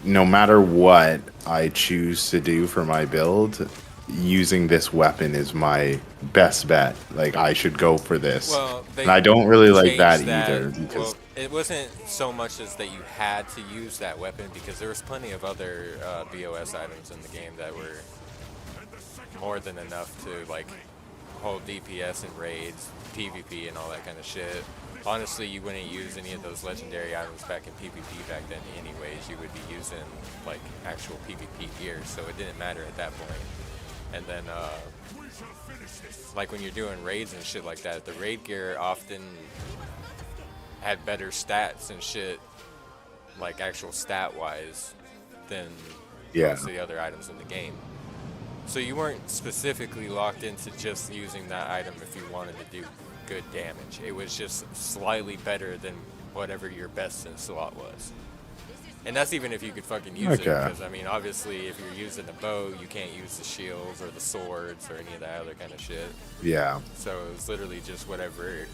no matter what I choose to do for my build, using this weapon is my best bet. Like I should go for this, Well, and I don't really like that changed either Well, because it wasn't so much as that you had to use that weapon, because there was plenty of other BOS items in the game that were more than enough to like hold DPS and raids, PvP, and all that kind of shit. Honestly, you wouldn't use any of those legendary items back in PvP back then anyways. You would be using like actual PvP gear, so it didn't matter at that point. And then like when you're doing raids and shit like that, the raid gear often had better stats and shit, like actual stat wise, than most of the other items in the game. So you weren't specifically locked into just using that item if you wanted to do good damage. It was just slightly better than whatever your best in slot was. And that's even if you could fucking use it, because I mean, obviously, if you're using a bow, you can't use the shields or the swords or any of that other kind of shit. Yeah. So it was literally just whatever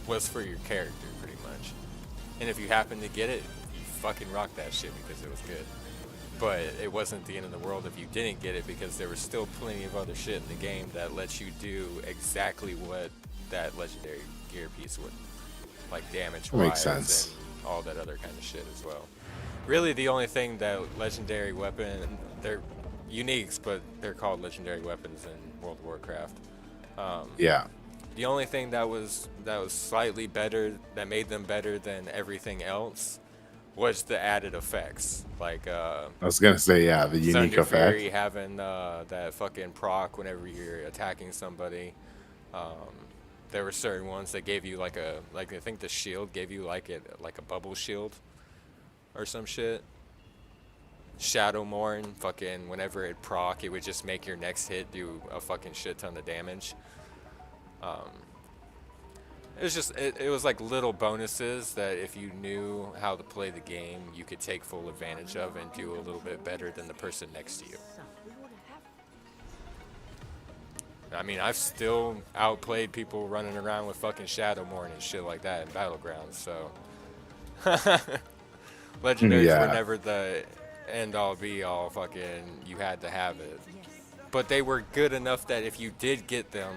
was for your character, pretty much. And if you happen to get it, you fucking rock that shit because it was good. But it wasn't the end of the world if you didn't get it, because there was still plenty of other shit in the game that lets you do exactly what that legendary gear piece would. Like damage wise Makes sense. and all that other kind of shit as well. Really the only thing that legendary weapon, they're uniques, but they're called legendary weapons in World of Warcraft. Yeah. The only thing that was slightly better, that made them better than everything else, was the added effects. Like I was gonna say, yeah, the unique Thunder effect. Fury having that fucking proc whenever you're attacking somebody. There were certain ones that gave you like I think the shield gave you like a bubble shield or some shit. Shadowmourne, fucking whenever it proc, it would just make your next hit do a fucking shit ton of damage. It was just it was like little bonuses that if you knew how to play the game, you could take full advantage of and do a little bit better than the person next to you. I mean, I've still outplayed people running around with fucking Shadowmourne and shit like that in Battlegrounds, so legendaries were never the end all be all. Fucking you had to have it, but they were good enough that if you did get them,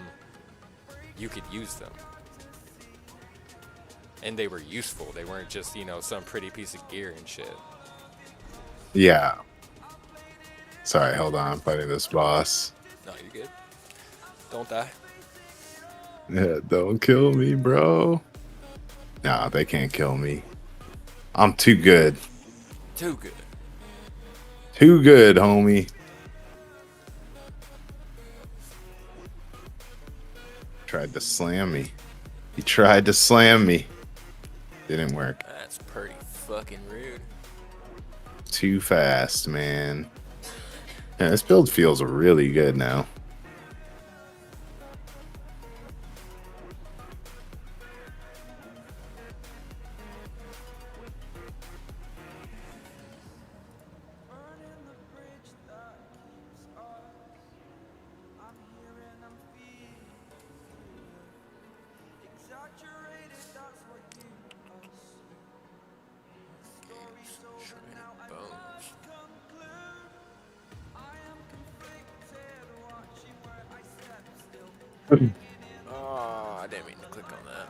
you could use them, and they were useful. They weren't just, you know, some pretty piece of gear and shit. Yeah. Sorry, hold on, I'm fighting this boss. No, you're good. Don't die. Yeah, don't kill me, bro. Nah, they can't kill me. I'm too good. Too good. Too good, homie. Tried to slam me. He tried to slam me. Didn't work. That's pretty fucking rude. Too fast, man. Yeah, this build feels really good now. Oh, I didn't mean to click on that.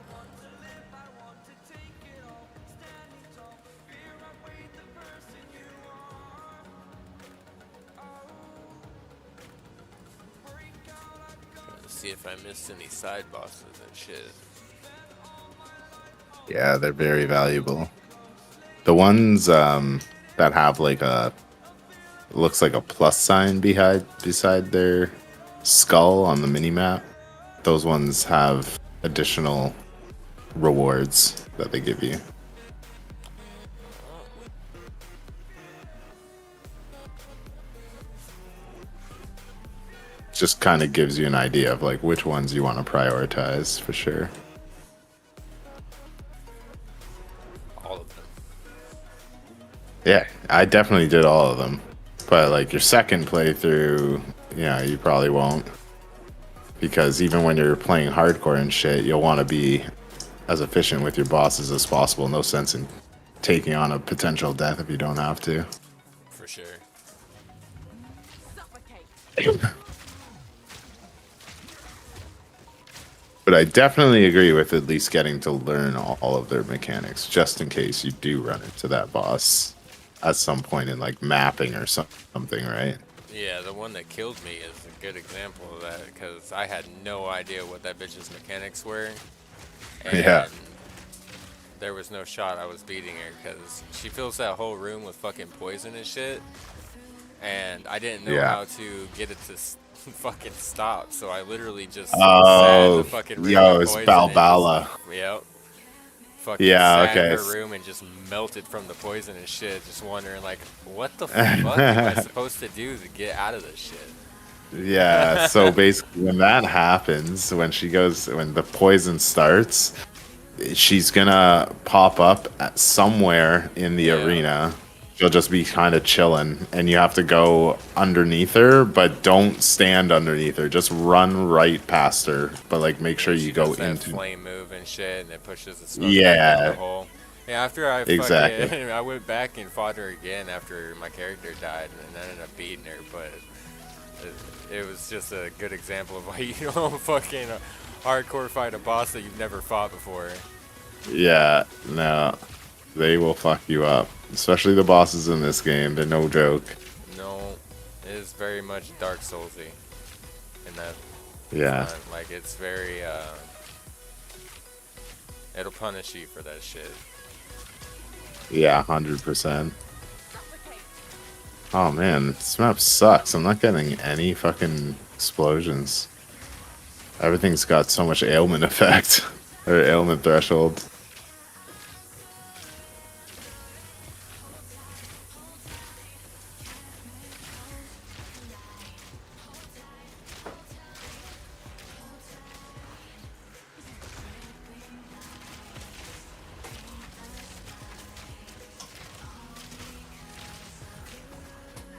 Trying to see if I missed any side bosses and shit. Yeah, they're very valuable. The ones that have like looks like a plus sign beside their skull on the minimap, those ones have additional rewards that they give you. Just kind of gives you an idea of like which ones you want to prioritize for sure. All of them. Yeah, I definitely did all of them. But like your second playthrough, yeah, you probably won't. Because even when you're playing hardcore and shit, you'll want to be as efficient with your bosses as possible. No sense in taking on a potential death if you don't have to. For sure. But I definitely agree with at least getting to learn all of their mechanics, just in case you do run into that boss at some point in like mapping or something, right? Yeah, the one that killed me is a good example of that because I had no idea what that bitch's mechanics were. And Yeah. there was no shot I was beating her because she fills that whole room with fucking poison and shit. And I didn't know Yeah. how to get it to fucking stop, so I literally just sat in Oh, the fucking room yo, with it's poison and Balbala. Yep. Fucking Yeah, sat okay. in her room and just melted from the poison and shit, just wondering like, what the fuck am I supposed to do to get out of this shit? Yeah, so basically when that happens, when the poison starts, she's gonna pop up at somewhere in the arena. She'll just be kind of chilling, and you have to go underneath her, but don't stand underneath her. Just run right past her, but like make sure you go Does that into. flame move and shit, and it pushes the smoke Yeah. back down the hole. Yeah, after I Exactly. fucking, I went back and fought her again after my character died, and I ended up beating her, but it was just a good example of why you don't fucking hardcore fight a boss that you've never fought before. Yeah, no, they will fuck you up. Especially the bosses in this game. They're no joke. No, it is very much Dark Soulsy in that. Yeah. front. Like it's very it'll punish you for that shit. Yeah, 100%. Oh man, this map sucks. I'm not getting any fucking explosions. Everything's got so much ailment effect or ailment threshold.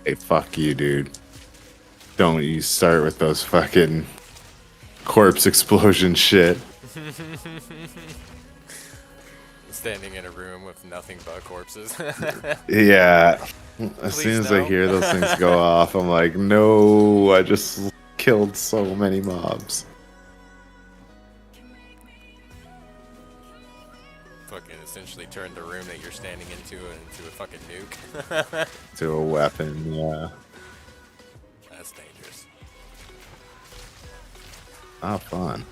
Hey, fuck you, dude. Don't you start with those fucking corpse explosion shit. Standing in a room with nothing but corpses. Yeah. As Please soon as I no. hear those things go off, I'm like, no, I just killed so many mobs. Fucking essentially turned the room that you're standing into a fucking nuke. To a weapon, yeah. That's dangerous. Oh, fun.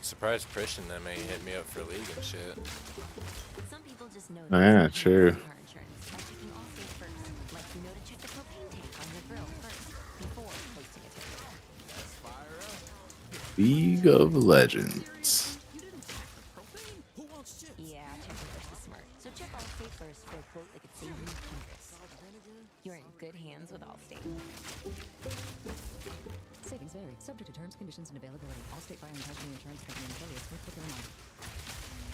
Surprised Christian that may hit me up for League and shit. Some people just know Oh, yeah, true. car insurance by checking all things first. Like you know to check the propane tank on your grill first before posting a ticket. League of Legends. Yeah, checking first is smart. So check Allstate first for a quote that could save you hundreds. You're in good hands with Allstate. Savings vary, subject to terms, conditions, and availability. Allstate Fire and Casualty Insurance Company and affiliates, Northbrook, Illinois.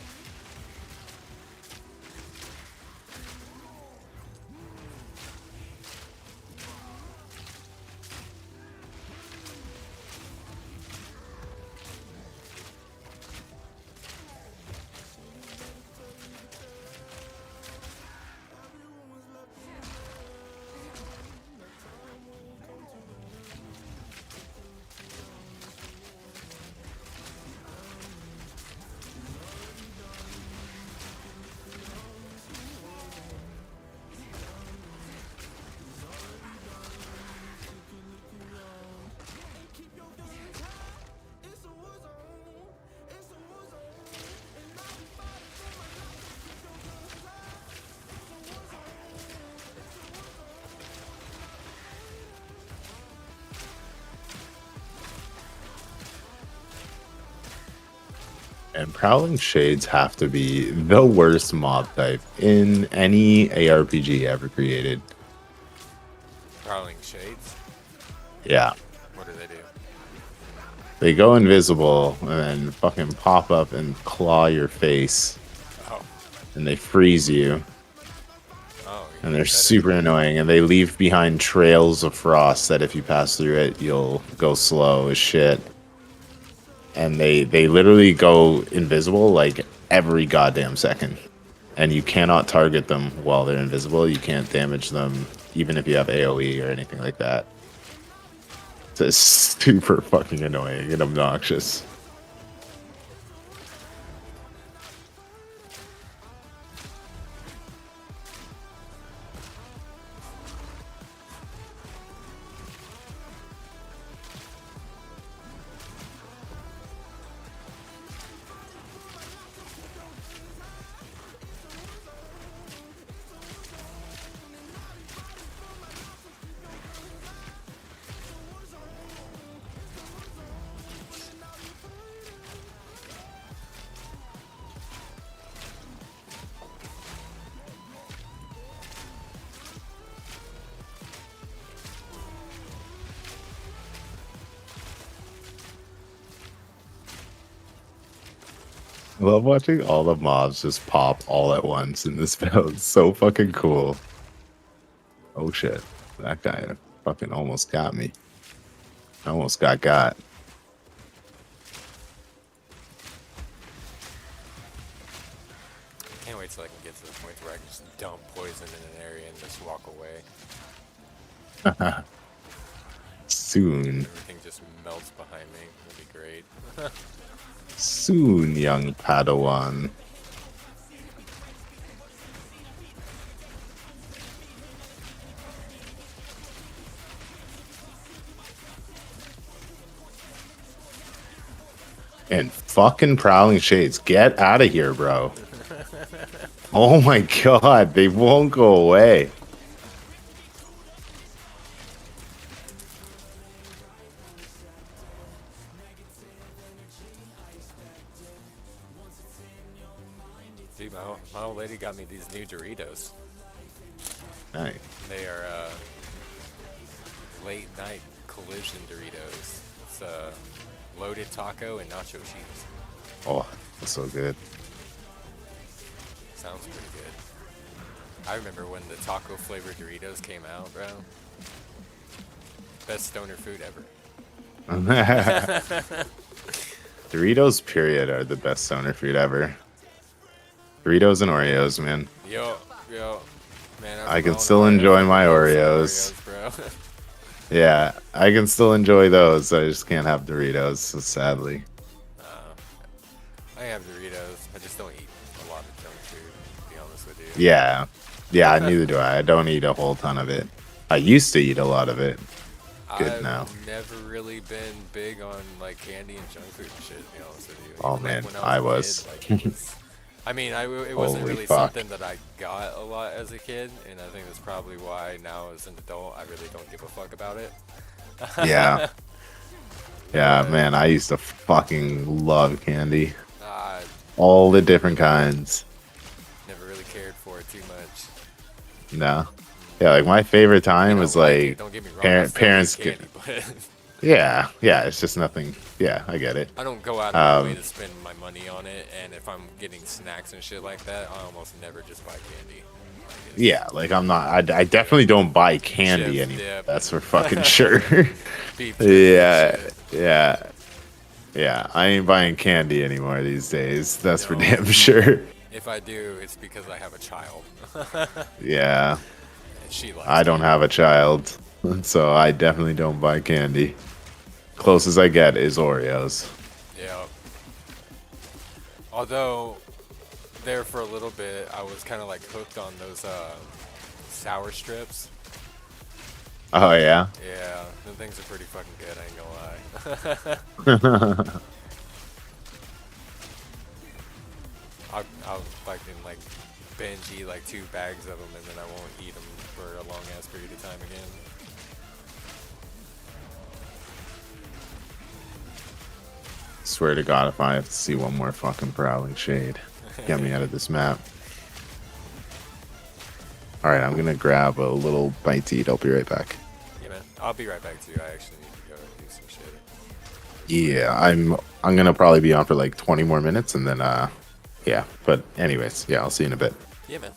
And Prowling Shades have to be the worst mob type in any ARPG ever created. Prowling Shades? Yeah. What do they do? They go invisible and then fucking pop up and claw your face. Oh. And they freeze you. Oh, And they're super annoying. And they leave behind trails of frost that if you pass through it, you'll go slow as shit. And they literally go invisible like every goddamn second. And you cannot target them while they're invisible. You can't damage them even if you have AoE or anything like that. It's super fucking annoying and obnoxious. I love watching all the mobs just pop all at once in this build. It's so fucking cool. Oh shit. That guy fucking almost got me. Almost got. Can't wait till I can get to the point where I can just dump poison in an area and just walk away. Soon. Everything just melts behind me. It'll be great. Soon, young Padawan. And fucking Prowling Shades, get out of here, bro. Oh my god, they won't go away. Dude, my old lady got me these new Doritos. Nice. They are late night collision Doritos. It's loaded taco and nacho cheese. Oh, that's so good. Sounds pretty good. I remember when the taco flavored Doritos came out, bro. Best stoner food ever. Doritos, period, are the best stoner food ever. Doritos and Oreos, man. Yo, man. I can still enjoy my Oreos. Bro. Yeah, I can still enjoy those. I just can't have Doritos, so sadly. I have Doritos. I just don't eat a lot of junk food, to be honest with you. Yeah, neither do I. I don't eat a whole ton of it. I used to eat a lot of it. Good I've now. never really been big on like candy and junk food and shit, to be honest with you. Oh Even, man, when I a was. kid, like, I mean, it wasn't Holy really fuck. something that I got a lot as a kid, and I think that's probably why now as an adult I really don't give a fuck about it. Yeah. Yeah, man, I used to fucking love candy. All the different kinds. Never really cared for it too much. No. Yeah, like my favorite time was like don't get me wrong, I still parents eat get. candy, but Yeah, it's just nothing. Yeah, I get it. I don't go out of my way to spend my money on it, and if I'm getting snacks and shit like that, I almost never just buy candy. Yeah, like I'm not. I definitely don't buy candy Chips, anymore. dip. That's for fucking sure. Beef Yeah. I ain't buying candy anymore these days. That's for damn sure. If I do, it's because I have a child. Yeah. She likes I don't have a child, so I definitely don't buy candy. Closest I get is Oreos. Yeah. Although, there for a little bit, I was kind of like hooked on those sour strips. Oh yeah. Yeah, them things are pretty fucking good. I ain't gonna lie. I'll fucking like binge eat like 2 bags of them, and then I won't eat them for a long ass period of time again. Swear to God, if I have to see one more fucking Prowling Shade, get me out of this map. Alright, I'm gonna grab a little bite to eat. I'll be right back. Yeah, man. I'll be right back too. I actually need to go do some shit. Yeah, I'm gonna probably be on for like 20 more minutes and then yeah. But anyways, yeah, I'll see you in a bit. Yeah, man.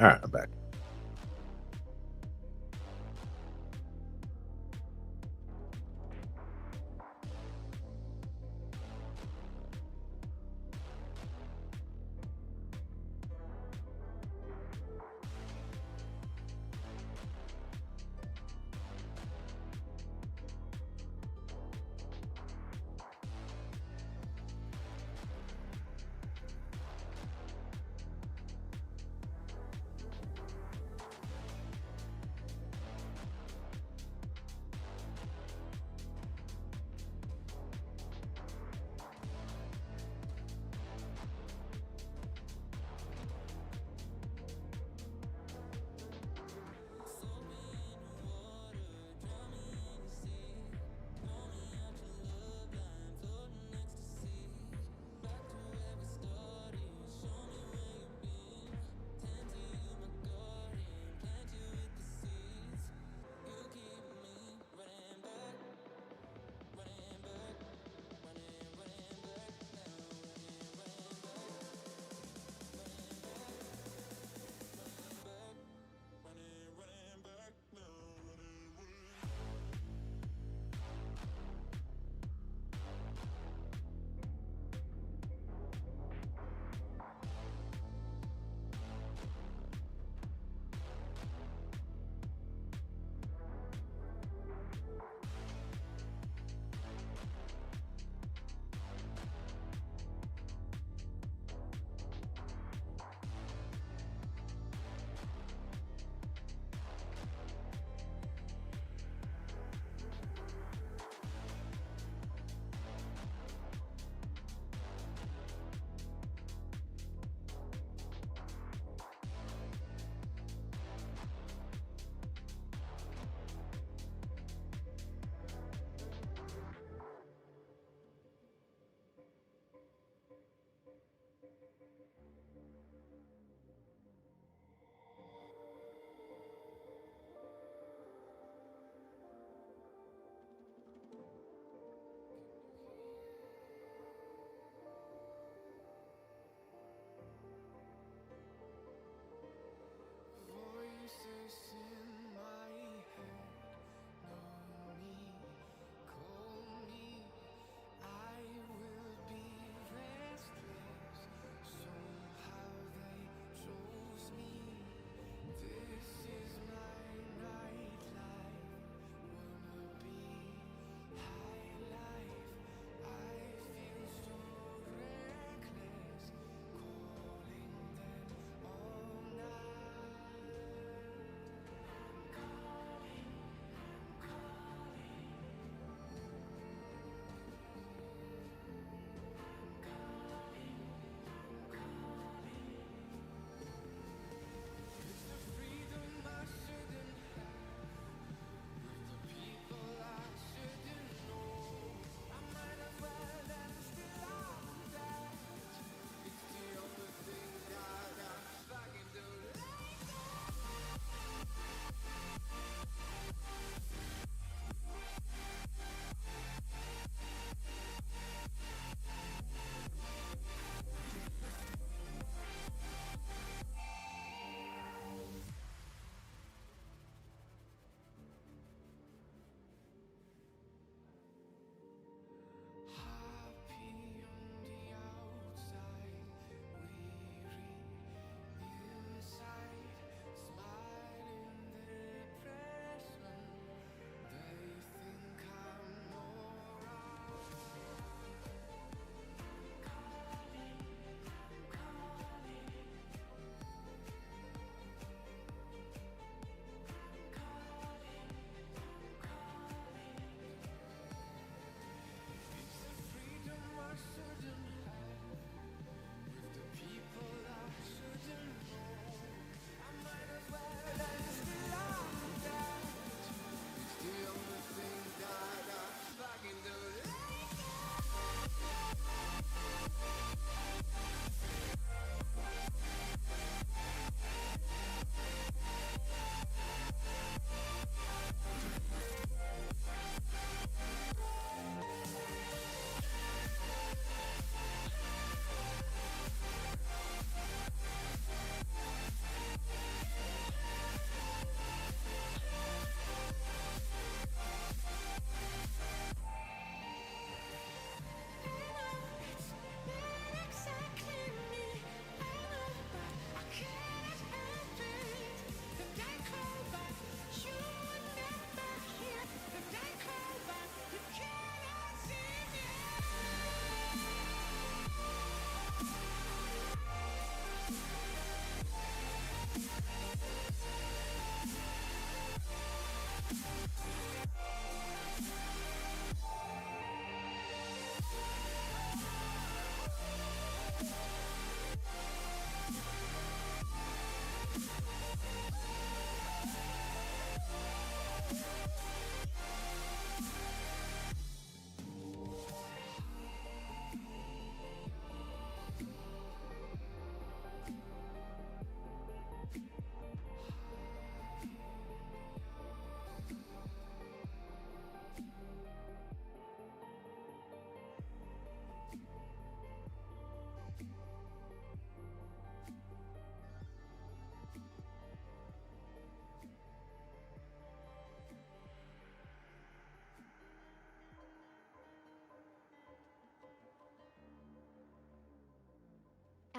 Alright, I'm back.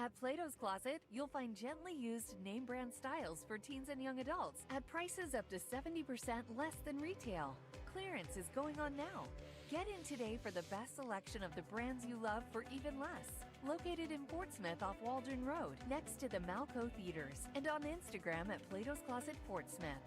At Plato's Closet, you'll find gently used name brand styles for teens and young adults at prices up to 70% less than retail. Clearance is going on now. Get in today for the best selection of the brands you love for even less. Located in Portsmouth off Waldron Road, next to the Malco Theaters, and on Instagram at Plato's Closet Portsmouth.